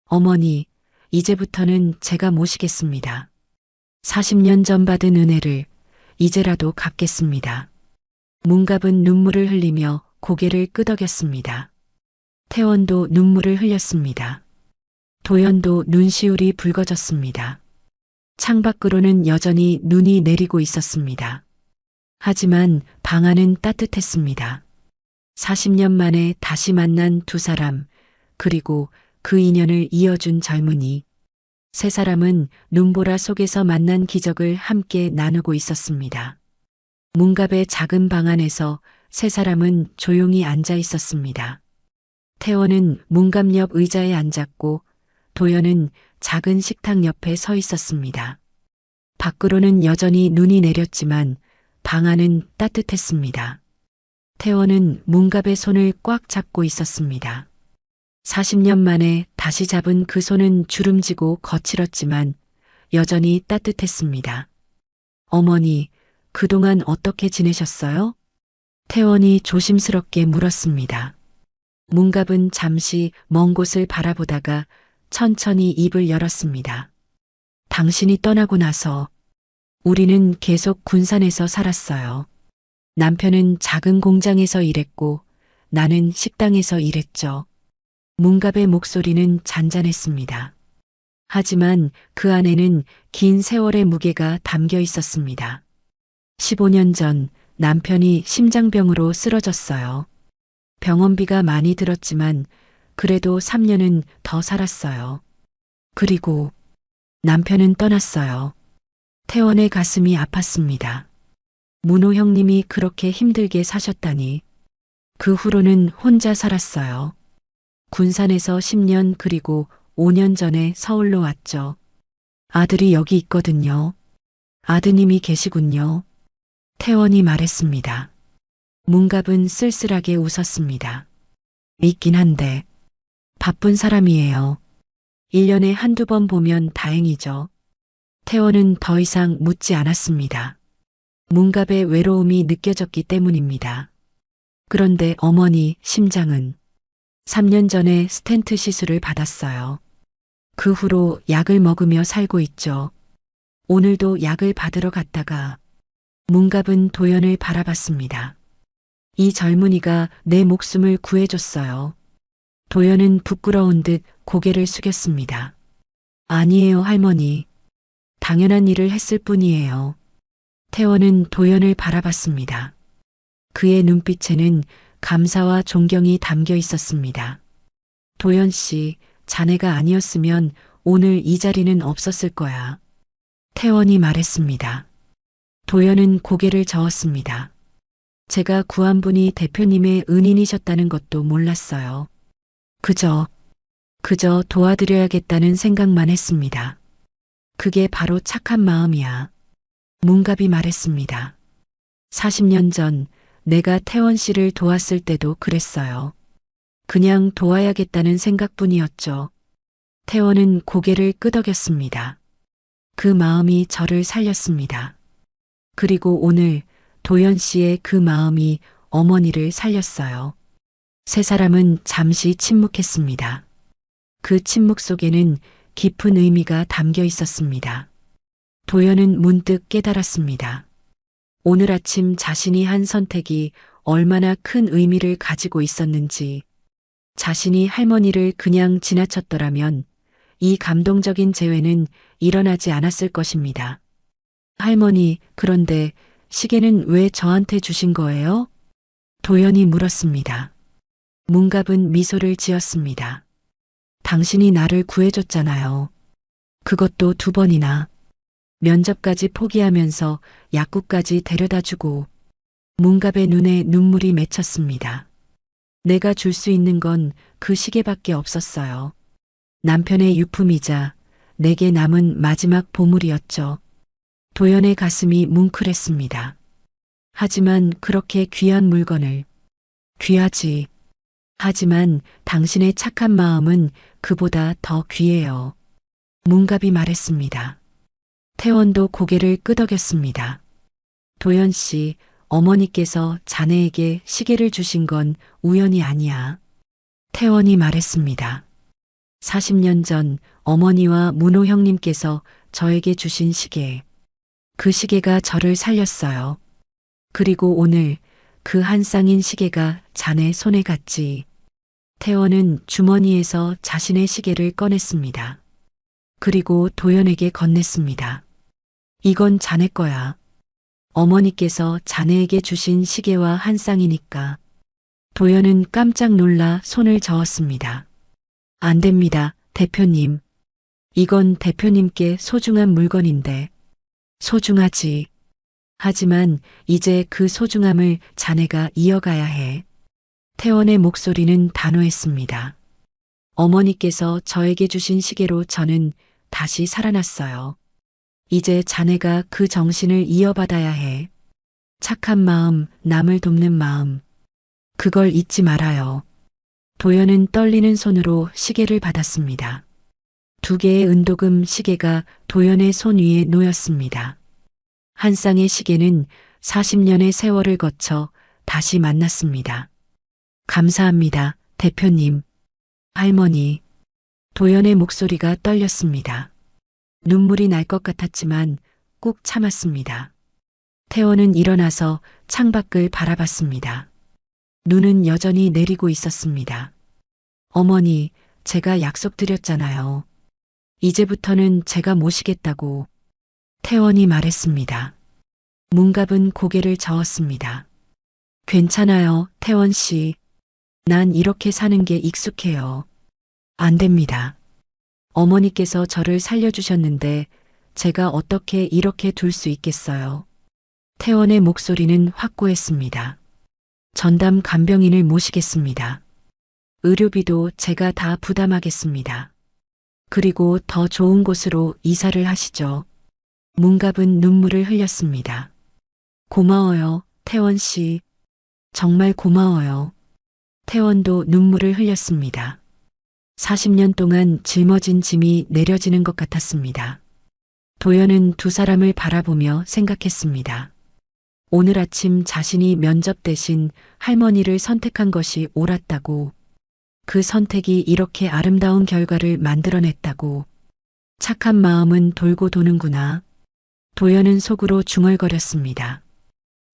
어머니, 이제부터는 제가 모시겠습니다. 40년 전 받은 은혜를 이제라도 갚겠습니다. 문갑은 눈물을 흘리며 고개를 끄덕였습니다. 태원도 눈물을 흘렸습니다. 도연도 눈시울이 붉어졌습니다. 창밖으로는 여전히 눈이 내리고 있었습니다. 하지만 방 안은 따뜻했습니다. 40년 만에 다시 만난 두 사람, 그리고 그 인연을 이어준 젊은이. 세 사람은 눈보라 속에서 만난 기적을 함께 나누고 있었습니다. 문갑의 작은 방 안에서 세 사람은 조용히 앉아 있었습니다. 태원은 문갑 옆 의자에 앉았고 도연은 작은 식탁 옆에 서 있었습니다. 밖으로는 여전히 눈이 내렸지만 방 안은 따뜻했습니다. 태원은 문갑의 손을 꽉 잡고 있었습니다. 40년 만에 다시 잡은 그 손은 주름지고 거칠었지만 여전히 따뜻했습니다. 어머니, 그동안 어떻게 지내셨어요? 태원이 조심스럽게 물었습니다. 문갑은 잠시 먼 곳을 바라보다가 천천히 입을 열었습니다. 당신이 떠나고 나서 우리는 계속 군산에서 살았어요. 남편은 작은 공장에서 일했고 나는 식당에서 일했죠. 문갑의 목소리는 잔잔했습니다. 하지만 그 안에는 긴 세월의 무게가 담겨 있었습니다. 15년 전 남편이 심장병으로 쓰러졌어요. 병원비가 많이 들었지만 그래도 3년은 더 살았어요. 그리고 남편은 떠났어요. 태원의 가슴이 아팠습니다. 문호 형님이 그렇게 힘들게 사셨다니. 그 후로는 혼자 살았어요. 군산에서 10년 그리고 5년 전에 서울로 왔죠. 아들이 여기 있거든요. 아드님이 계시군요. 태원이 말했습니다. 문갑은 쓸쓸하게 웃었습니다. 있긴 한데 바쁜 사람이에요. 1년에 한두 번 보면 다행이죠. 태원은 더 이상 묻지 않았습니다. 문갑의 외로움이 느껴졌기 때문입니다. 그런데 어머니 심장은 3년 전에 스텐트 시술을 받았어요. 그 후로 약을 먹으며 살고 있죠. 오늘도 약을 받으러 갔다가 문갑은 도연을 바라봤습니다. 이 젊은이가 내 목숨을 구해줬어요. 도연은 부끄러운 듯 고개를 숙였습니다. 아니에요, 할머니. 당연한 일을 했을 뿐이에요. 태원은 도연을 바라봤습니다. 그의 눈빛에는 감사와 존경이 담겨 있었습니다. 도연 씨, 자네가 아니었으면 오늘 이 자리는 없었을 거야. 태원이 말했습니다. 도연은 고개를 저었습니다. 제가 구한 분이 대표님의 은인이셨다는 것도 몰랐어요. 그저 도와드려야겠다는 생각만 했습니다. 그게 바로 착한 마음이야. 문갑이 말했습니다. 40년 전 내가 태원 씨를 도왔을 때도 그랬어요. 그냥 도와야겠다는 생각뿐이었죠. 태원은 고개를 끄덕였습니다. 그 마음이 저를 살렸습니다. 그리고 오늘 도연 씨의 그 마음이 어머니를 살렸어요. 세 사람은 잠시 침묵했습니다. 그 침묵 속에는 깊은 의미가 담겨 있었습니다. 도연은 문득 깨달았습니다. 오늘 아침 자신이 한 선택이 얼마나 큰 의미를 가지고 있었는지, 자신이 할머니를 그냥 지나쳤더라면 이 감동적인 재회는 일어나지 않았을 것입니다. 할머니, 그런데 시계는 왜 저한테 주신 거예요? 도연이 물었습니다. 문갑은 미소를 지었습니다. 당신이 나를 구해줬잖아요. 그것도 2번이나. 면접까지 포기하면서 약국까지 데려다주고. 문갑의 눈에 눈물이 맺혔습니다. 내가 줄 수 있는 건 그 시계밖에 없었어요. 남편의 유품이자 내게 남은 마지막 보물이었죠. 도연의 가슴이 뭉클했습니다. 하지만 그렇게 귀한 물건을. 귀하지. 하지만 당신의 착한 마음은 그보다 더 귀해요. 문갑이 말했습니다. 태원도 고개를 끄덕였습니다. 도연 씨, 어머니께서 자네에게 시계를 주신 건 우연이 아니야. 태원이 말했습니다. 40년 전 어머니와 문호 형님께서 저에게 주신 시계. 그 시계가 저를 살렸어요. 그리고 오늘 그 한 쌍인 시계가 자네 손에 갔지. 태원은 주머니에서 자신의 시계를 꺼냈습니다. 그리고 도연에게 건넸습니다. 이건 자네 거야. 어머니께서 자네에게 주신 시계와 한 쌍이니까. 도연은 깜짝 놀라 손을 저었습니다. 안 됩니다, 대표님. 이건 대표님께 소중한 물건인데. 소중하지. 하지만 이제 그 소중함을 자네가 이어가야 해. 태원의 목소리는 단호했습니다. 어머니께서 저에게 주신 시계로 저는 다시 살아났어요. 이제 자네가 그 정신을 이어받아야 해. 착한 마음, 남을 돕는 마음. 그걸 잊지 말아요. 도연은 떨리는 손으로 시계를 받았습니다. 2개의 은도금 시계가 도연의 손 위에 놓였습니다. 한 쌍의 시계는 40년의 세월을 거쳐 다시 만났습니다. 감사합니다, 대표님. 할머니. 도연의 목소리가 떨렸습니다. 눈물이 날 것 같았지만 꾹 참았습니다. 태원은 일어나서 창밖을 바라봤습니다. 눈은 여전히 내리고 있었습니다. 어머니, 제가 약속드렸잖아요. 이제부터는 제가 모시겠다고. 태원이 말했습니다. 문갑은 고개를 저었습니다. 괜찮아요, 태원 씨. 난 이렇게 사는 게 익숙해요. 안 됩니다. 어머니께서 저를 살려주셨는데 제가 어떻게 이렇게 둘 수 있겠어요. 태원의 목소리는 확고했습니다. 전담 간병인을 모시겠습니다. 의료비도 제가 다 부담하겠습니다. 그리고 더 좋은 곳으로 이사를 하시죠. 문갑은 눈물을 흘렸습니다. 고마워요, 태원 씨. 정말 고마워요. 태원도 눈물을 흘렸습니다. 40년 동안 짊어진 짐이 내려지는 것 같았습니다. 도연은 두 사람을 바라보며 생각했습니다. 오늘 아침 자신이 면접 대신 할머니를 선택한 것이 옳았다고, 그 선택이 이렇게 아름다운 결과를 만들어냈다고. 착한 마음은 돌고 도는구나. 도연은 속으로 중얼거렸습니다.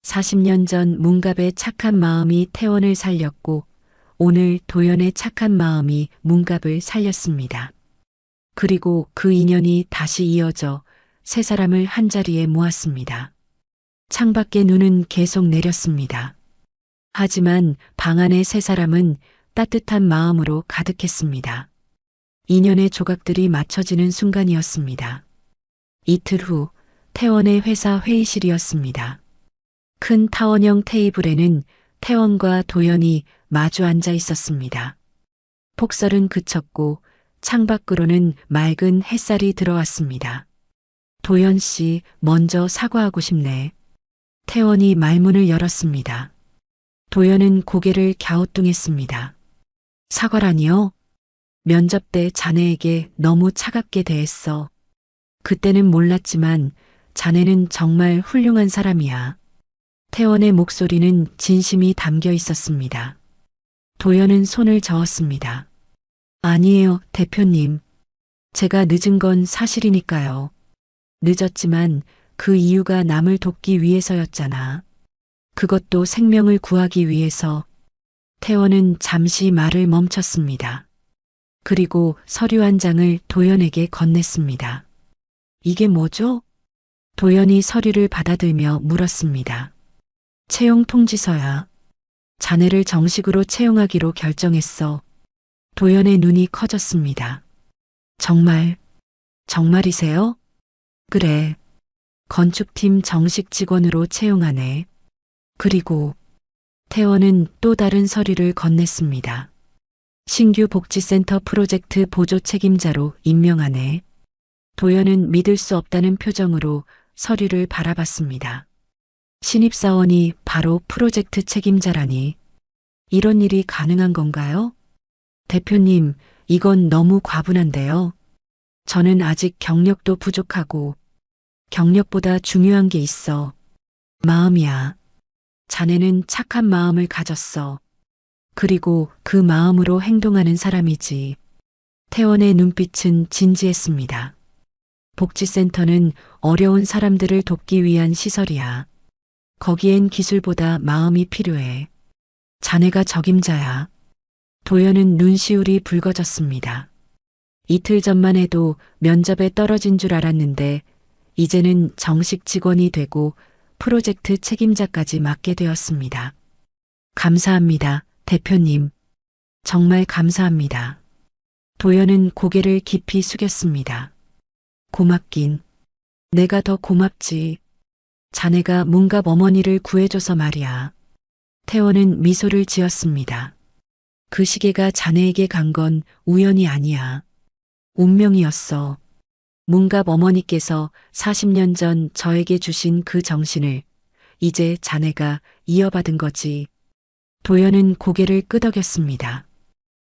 40년 전 문갑의 착한 마음이 태원을 살렸고 오늘 도연의 착한 마음이 문갑을 살렸습니다. 그리고 그 인연이 다시 이어져 세 사람을 한자리에 모았습니다. 창밖에 눈은 계속 내렸습니다. 하지만 방 안의 세 사람은 따뜻한 마음으로 가득했습니다. 인연의 조각들이 맞춰지는 순간이었습니다. 이틀 후 태원의 회사 회의실이었습니다. 큰 타원형 테이블에는 태원과 도연이 마주 앉아 있었습니다. 폭설은 그쳤고 창밖으로는 맑은 햇살이 들어왔습니다. 도연 씨, 먼저 사과하고 싶네. 태원이 말문을 열었습니다. 도연은 고개를 갸우뚱했습니다. 사과라니요? 면접 때 자네에게 너무 차갑게 대했어. 그때는 몰랐지만 자네는 정말 훌륭한 사람이야. 태원의 목소리는 진심이 담겨 있었습니다. 도연은 손을 저었습니다. 아니에요, 대표님. 제가 늦은 건 사실이니까요. 늦었지만 그 이유가 남을 돕기 위해서였잖아. 그것도 생명을 구하기 위해서. 태원은 잠시 말을 멈췄습니다. 그리고 서류 한 장을 도연에게 건넸습니다. 이게 뭐죠? 도연이 서류를 받아들며 물었습니다. 채용 통지서야. 자네를 정식으로 채용하기로 결정했어. 도연의 눈이 커졌습니다. 정말, 정말이세요? 그래. 건축팀 정식 직원으로 채용하네. 그리고 태원은 또 다른 서류를 건넸습니다. 신규 복지센터 프로젝트 보조 책임자로 임명하네. 도연은 믿을 수 없다는 표정으로 서류를 바라봤습니다. 신입사원이 바로 프로젝트 책임자라니. 이런 일이 가능한 건가요? 대표님, 이건 너무 과분한데요. 저는 아직 경력도 부족하고 경력보다 중요한 게 있어. 마음이야. 자네는 착한 마음을 가졌어. 그리고 그 마음으로 행동하는 사람이지. 태원의 눈빛은 진지했습니다. 복지센터는 어려운 사람들을 돕기 위한 시설이야. 거기엔 기술보다 마음이 필요해. 자네가 적임자야. 도연은 눈시울이 붉어졌습니다. 이틀 전만 해도 면접에 떨어진 줄 알았는데 이제는 정식 직원이 되고 프로젝트 책임자까지 맡게 되었습니다. 감사합니다, 대표님. 정말 감사합니다. 도연은 고개를 깊이 숙였습니다. 고맙긴. 내가 더 고맙지. 자네가 문갑 어머니를 구해줘서 말이야. 태원은 미소를 지었습니다. 그 시계가 자네에게 간 건 우연이 아니야. 운명이었어. 문갑 어머니께서 40년 전 저에게 주신 그 정신을 이제 자네가 이어받은 거지. 도연은 고개를 끄덕였습니다.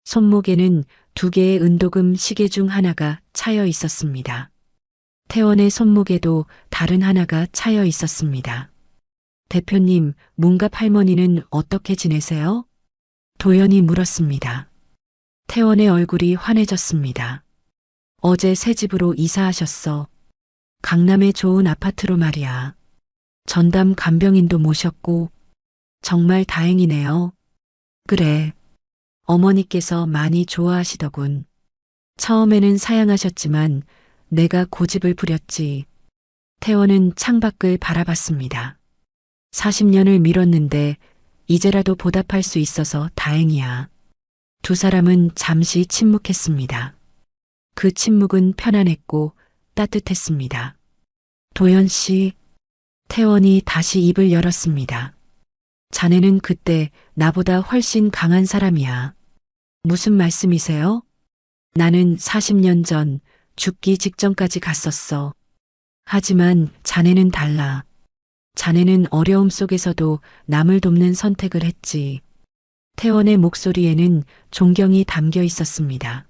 손목에는 2개의 은도금 시계 중 하나가 차여 있었습니다. 태원의 손목에도 다른 하나가 차여 있었습니다. 대표님, 문갑 할머니는 어떻게 지내세요? 도연이 물었습니다. 태원의 얼굴이 환해졌습니다. 어제 새 집으로 이사하셨어. 강남의 좋은 아파트로 말이야. 전담 간병인도 모셨고 정말 다행이네요. 그래. 어머니께서 많이 좋아하시더군. 처음에는 사양하셨지만 내가 고집을 부렸지. 태원은 창밖을 바라봤습니다. 40년을 미뤘는데 이제라도 보답할 수 있어서 다행이야. 두 사람은 잠시 침묵했습니다. 그 침묵은 편안했고 따뜻했습니다. 도연 씨, 태원이 다시 입을 열었습니다. 자네는 그때 나보다 훨씬 강한 사람이야. 무슨 말씀이세요? 나는 40년 전 죽기 직전까지 갔었어. 하지만 자네는 달라. 자네는 어려움 속에서도 남을 돕는 선택을 했지. 태원의 목소리에는 존경이 담겨 있었습니다.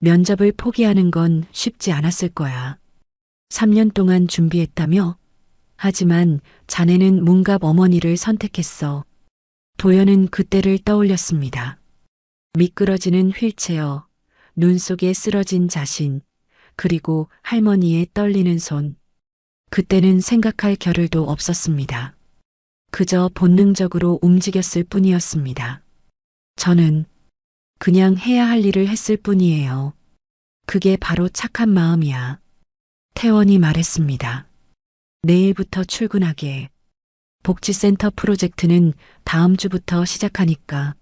면접을 포기하는 건 쉽지 않았을 거야. 3년 동안 준비했다며? 하지만 자네는 문갑 어머니를 선택했어. 도연은 그때를 떠올렸습니다. 미끄러지는 휠체어, 눈 속에 쓰러진 자신, 그리고 할머니의 떨리는 손. 그때는 생각할 겨를도 없었습니다. 그저 본능적으로 움직였을 뿐이었습니다. 저는 그냥 해야 할 일을 했을 뿐이에요. 그게 바로 착한 마음이야. 태원이 말했습니다. 내일부터 출근하게. 복지센터 프로젝트는 다음 주부터 시작하니까.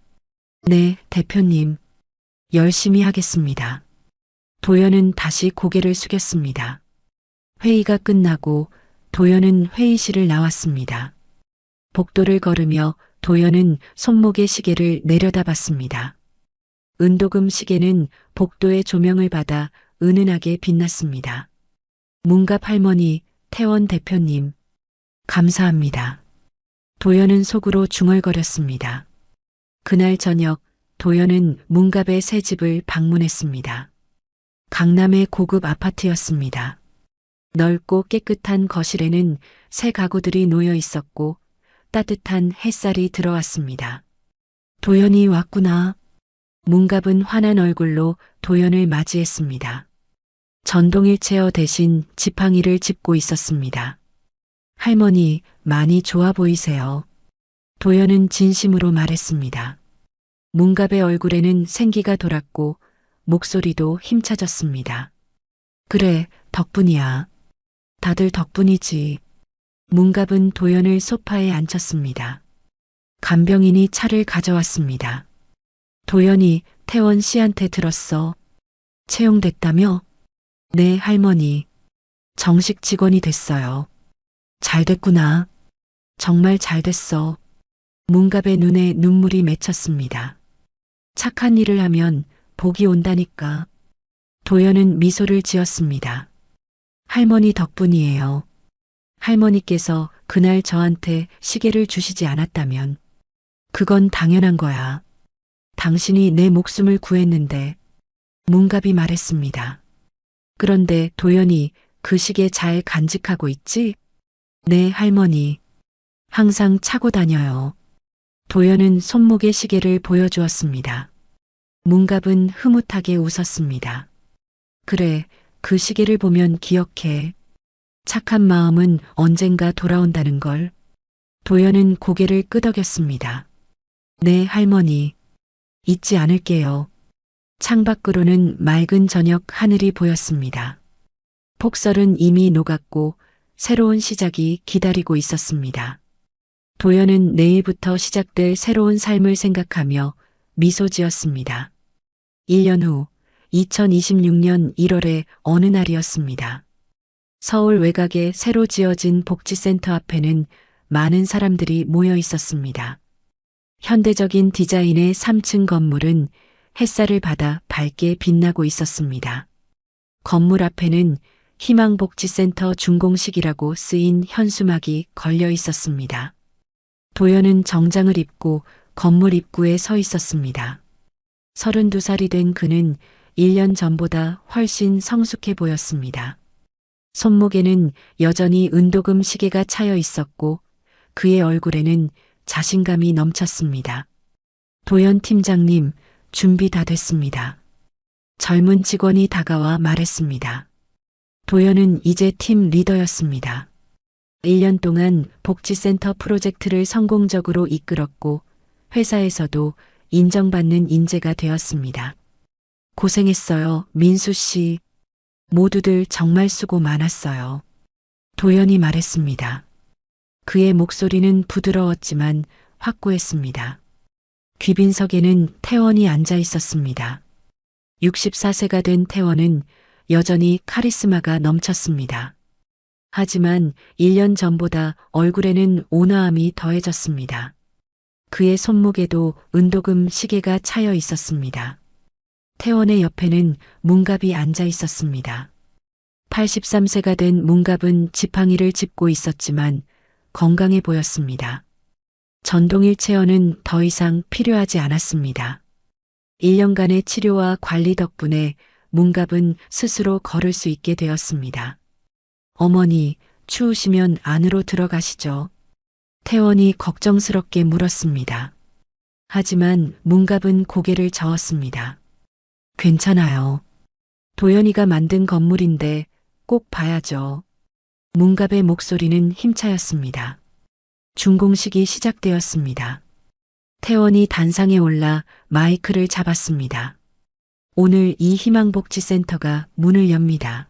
네, 대표님. 열심히 하겠습니다. 도연은 다시 고개를 숙였습니다. 회의가 끝나고 도연은 회의실을 나왔습니다. 복도를 걸으며 도연은 손목의 시계를 내려다봤습니다. 은도금 시계는 복도의 조명을 받아 은은하게 빛났습니다. 문갑 할머니, 태원 대표님, 감사합니다. 도연은 속으로 중얼거렸습니다. 그날 저녁 도연은 문갑의 새 집을 방문했습니다. 강남의 고급 아파트였습니다. 넓고 깨끗한 거실에는 새 가구들이 놓여 있었고 따뜻한 햇살이 들어왔습니다. 도연이 왔구나. 문갑은 환한 얼굴로 도연을 맞이했습니다. 전동 휠체어 대신 지팡이를 짚고 있었습니다. 할머니, 많이 좋아 보이세요. 도연은 진심으로 말했습니다. 문갑의 얼굴에는 생기가 돌았고 목소리도 힘차졌습니다. 그래, 덕분이야. 다들 덕분이지. 문갑은 도연을 소파에 앉혔습니다. 간병인이 차를 가져왔습니다. 도연이 태원 씨한테 들었어. 채용됐다며? 네, 할머니. 정식 직원이 됐어요. 잘 됐구나. 정말 잘 됐어. 문갑의 눈에 눈물이 맺혔습니다. 착한 일을 하면 복이 온다니까. 도연은 미소를 지었습니다. 할머니 덕분이에요. 할머니께서 그날 저한테 시계를 주시지 않았다면 그건 당연한 거야. 당신이 내 목숨을 구했는데. 문갑이 말했습니다. 그런데 도연이 그 시계 잘 간직하고 있지? 네, 할머니. 항상 차고 다녀요. 도연은 손목의 시계를 보여주었습니다. 문갑은 흐뭇하게 웃었습니다. 그래, 그 시계를 보면 기억해. 착한 마음은 언젠가 돌아온다는 걸. 도연은 고개를 끄덕였습니다. 네, 할머니. 잊지 않을게요. 창밖으로는 맑은 저녁 하늘이 보였습니다. 폭설은 이미 녹았고 새로운 시작이 기다리고 있었습니다. 도연은 내일부터 시작될 새로운 삶을 생각하며 미소 지었습니다. 1년 후 2026년 1월의 어느 날이었습니다. 서울 외곽에 새로 지어진 복지센터 앞에는 많은 사람들이 모여 있었습니다. 현대적인 디자인의 3층 건물은 햇살을 받아 밝게 빛나고 있었습니다. 건물 앞에는 희망복지센터 준공식이라고 쓰인 현수막이 걸려 있었습니다. 도연은 정장을 입고 건물 입구에 서 있었습니다. 32살이 된 그는 1년 전보다 훨씬 성숙해 보였습니다. 손목에는 여전히 은도금 시계가 차여 있었고 그의 얼굴에는 자신감이 넘쳤습니다. 도연 팀장님, 준비 다 됐습니다. 젊은 직원이 다가와 말했습니다. 도연은 이제 팀 리더였습니다. 1년 동안 복지센터 프로젝트를 성공적으로 이끌었고 회사에서도 인정받는 인재가 되었습니다. 고생했어요, 민수 씨. 모두들 정말 수고 많았어요. 도연이 말했습니다. 그의 목소리는 부드러웠지만 확고했습니다. 귀빈석에는 태원이 앉아 있었습니다. 64세가 된 태원은 여전히 카리스마가 넘쳤습니다. 하지만 1년 전보다 얼굴에는 온화함이 더해졌습니다. 그의 손목에도 은도금 시계가 차여 있었습니다. 태원의 옆에는 문갑이 앉아 있었습니다. 83세가 된 문갑은 지팡이를 짚고 있었지만 건강해 보였습니다. 전동일 체어는 더 이상 필요하지 않았습니다. 1년간의 치료와 관리 덕분에 문갑은 스스로 걸을 수 있게 되었습니다. 어머니, 추우시면 안으로 들어가시죠. 태원이 걱정스럽게 물었습니다. 하지만 문갑은 고개를 저었습니다. 괜찮아요. 도연이가 만든 건물인데 꼭 봐야죠. 문갑의 목소리는 힘차였습니다. 준공식이 시작되었습니다. 태원이 단상에 올라 마이크를 잡았습니다. 오늘 이 희망복지센터가 문을 엽니다.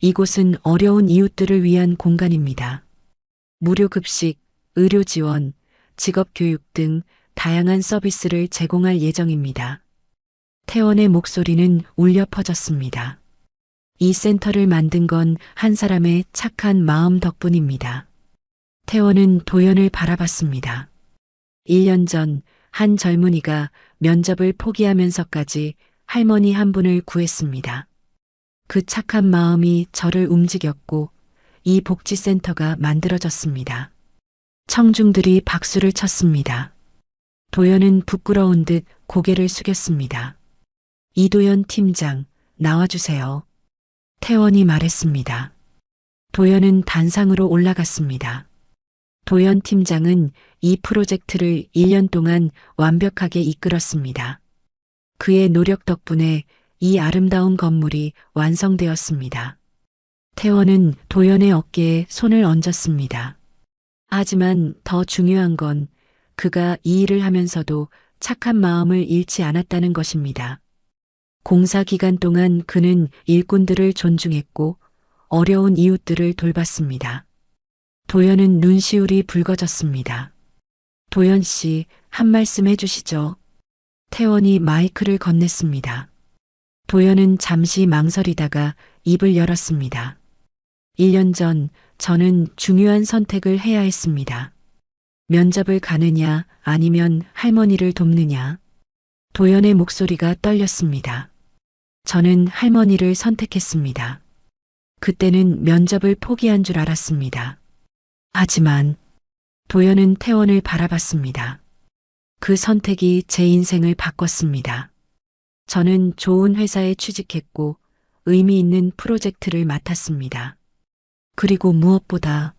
이곳은 어려운 이웃들을 위한 공간입니다. 무료 급식, 의료 지원, 직업 교육 등 다양한 서비스를 제공할 예정입니다. 태원의 목소리는 울려 퍼졌습니다. 이 센터를 만든 건 한 사람의 착한 마음 덕분입니다. 태원은 도연을 바라봤습니다. 1년 전 한 젊은이가 면접을 포기하면서까지 할머니 한 분을 구했습니다. 그 착한 마음이 저를 움직였고 이 복지센터가 만들어졌습니다. 청중들이 박수를 쳤습니다. 도연은 부끄러운 듯 고개를 숙였습니다. 이도연 팀장, 나와주세요. 태원이 말했습니다. 도연은 단상으로 올라갔습니다. 도연 팀장은 이 프로젝트를 1년 동안 완벽하게 이끌었습니다. 그의 노력 덕분에 이 아름다운 건물이 완성되었습니다. 태원은 도연의 어깨에 손을 얹었습니다. 하지만 더 중요한 건 그가 이 일을 하면서도 착한 마음을 잃지 않았다는 것입니다. 공사 기간 동안 그는 일꾼들을 존중했고 어려운 이웃들을 돌봤습니다. 도연은 눈시울이 붉어졌습니다. 도연 씨, 한 말씀 해주시죠. 태원이 마이크를 건넸습니다. 도연은 잠시 망설이다가 입을 열었습니다. 1년 전 저는 중요한 선택을 해야 했습니다. 면접을 가느냐 아니면 할머니를 돕느냐. 도연의 목소리가 떨렸습니다. 저는 할머니를 선택했습니다. 그때는 면접을 포기한 줄 알았습니다. 하지만 도연은 태원을 바라봤습니다. 그 선택이 제 인생을 바꿨습니다. 저는 좋은 회사에 취직했고 의미 있는 프로젝트를 맡았습니다. 그리고 무엇보다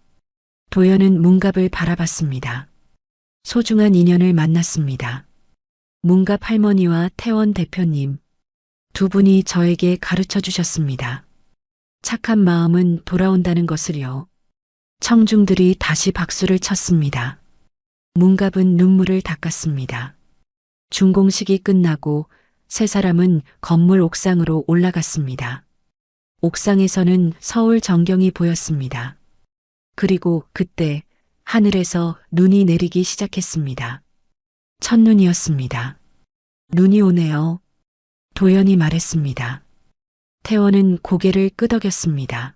도연은 문갑을 바라봤습니다. 소중한 인연을 만났습니다. 문갑 할머니와 태원 대표님, 두 분이 저에게 가르쳐 주셨습니다. 착한 마음은 돌아온다는 것을요. 청중들이 다시 박수를 쳤습니다. 문갑은 눈물을 닦았습니다. 준공식이 끝나고 세 사람은 건물 옥상으로 올라갔습니다. 옥상에서는 서울 전경이 보였습니다. 그리고 그때 하늘에서 눈이 내리기 시작했습니다. 첫눈이었습니다. 눈이 오네요. 도연이 말했습니다. 태원은 고개를 끄덕였습니다.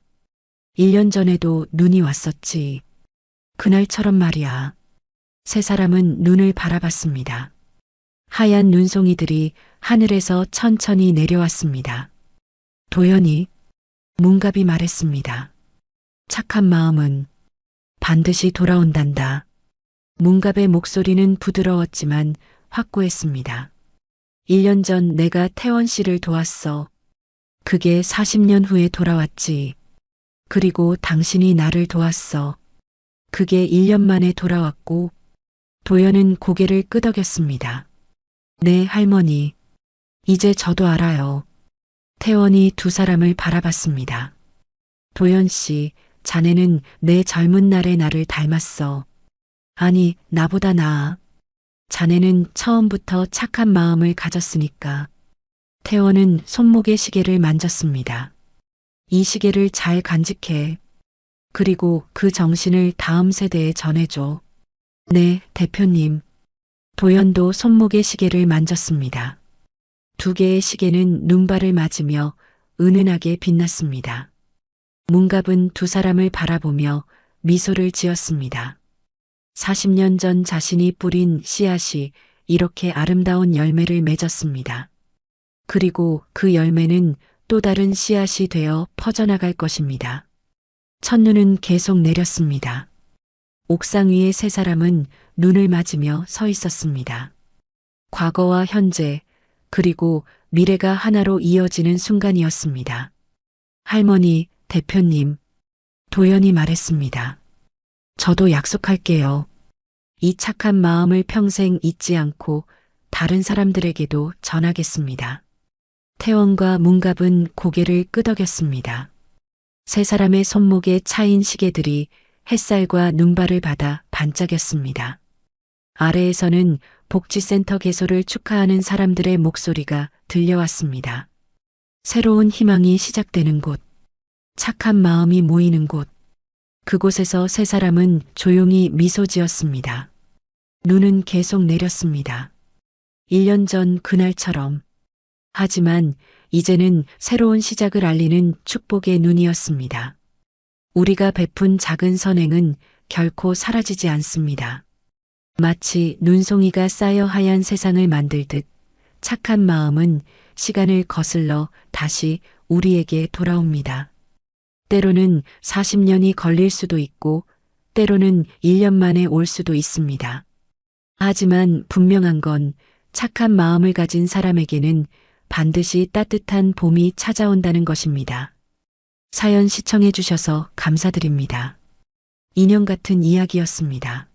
1년 전에도 눈이 왔었지. 그날처럼 말이야. 세 사람은 눈을 바라봤습니다. 하얀 눈송이들이 하늘에서 천천히 내려왔습니다. 도연이, 문갑이 말했습니다. 착한 마음은 반드시 돌아온단다. 문갑의 목소리는 부드러웠지만 확고했습니다. 1년 전 내가 태원 씨를 도왔어. 그게 40년 후에 돌아왔지. 그리고 당신이 나를 도왔어. 그게 1년 만에 돌아왔고, 도연은 고개를 끄덕였습니다. 네, 할머니. 이제 저도 알아요. 태원이 두 사람을 바라봤습니다. 도연 씨, 자네는 내 젊은 날의 나를 닮았어. 아니, 나보다 나아. 자네는 처음부터 착한 마음을 가졌으니까. 태원은 손목의 시계를 만졌습니다. 이 시계를 잘 간직해. 그리고 그 정신을 다음 세대에 전해줘. 네, 대표님. 도연도 손목의 시계를 만졌습니다. 두 개의 시계는 눈발을 맞으며 은은하게 빛났습니다. 문갑은 두 사람을 바라보며 미소를 지었습니다. 40년 전 자신이 뿌린 씨앗이 이렇게 아름다운 열매를 맺었습니다. 그리고 그 열매는 또 다른 씨앗이 되어 퍼져나갈 것입니다. 첫눈은 계속 내렸습니다. 옥상 위에 세 사람은 눈을 맞으며 서 있었습니다. 과거와 현재, 그리고 미래가 하나로 이어지는 순간이었습니다. 할머니, 대표님, 도연이 말했습니다. 저도 약속할게요. 이 착한 마음을 평생 잊지 않고 다른 사람들에게도 전하겠습니다. 태원과 문갑은 고개를 끄덕였습니다. 세 사람의 손목에 차인 시계들이 햇살과 눈발을 받아 반짝였습니다. 아래에서는 복지센터 개소를 축하하는 사람들의 목소리가 들려왔습니다. 새로운 희망이 시작되는 곳, 착한 마음이 모이는 곳. 그곳에서 세 사람은 조용히 미소 지었습니다. 눈은 계속 내렸습니다. 1년 전 그날처럼. 하지만 이제는 새로운 시작을 알리는 축복의 눈이었습니다. 우리가 베푼 작은 선행은 결코 사라지지 않습니다. 마치 눈송이가 쌓여 하얀 세상을 만들듯 착한 마음은 시간을 거슬러 다시 우리에게 돌아옵니다. 때로는 40년이 걸릴 수도 있고 때로는 1년 만에 올 수도 있습니다. 하지만 분명한 건 착한 마음을 가진 사람에게는 반드시 따뜻한 봄이 찾아온다는 것입니다. 사연 시청해 주셔서 감사드립니다. 인형 같은 이야기였습니다.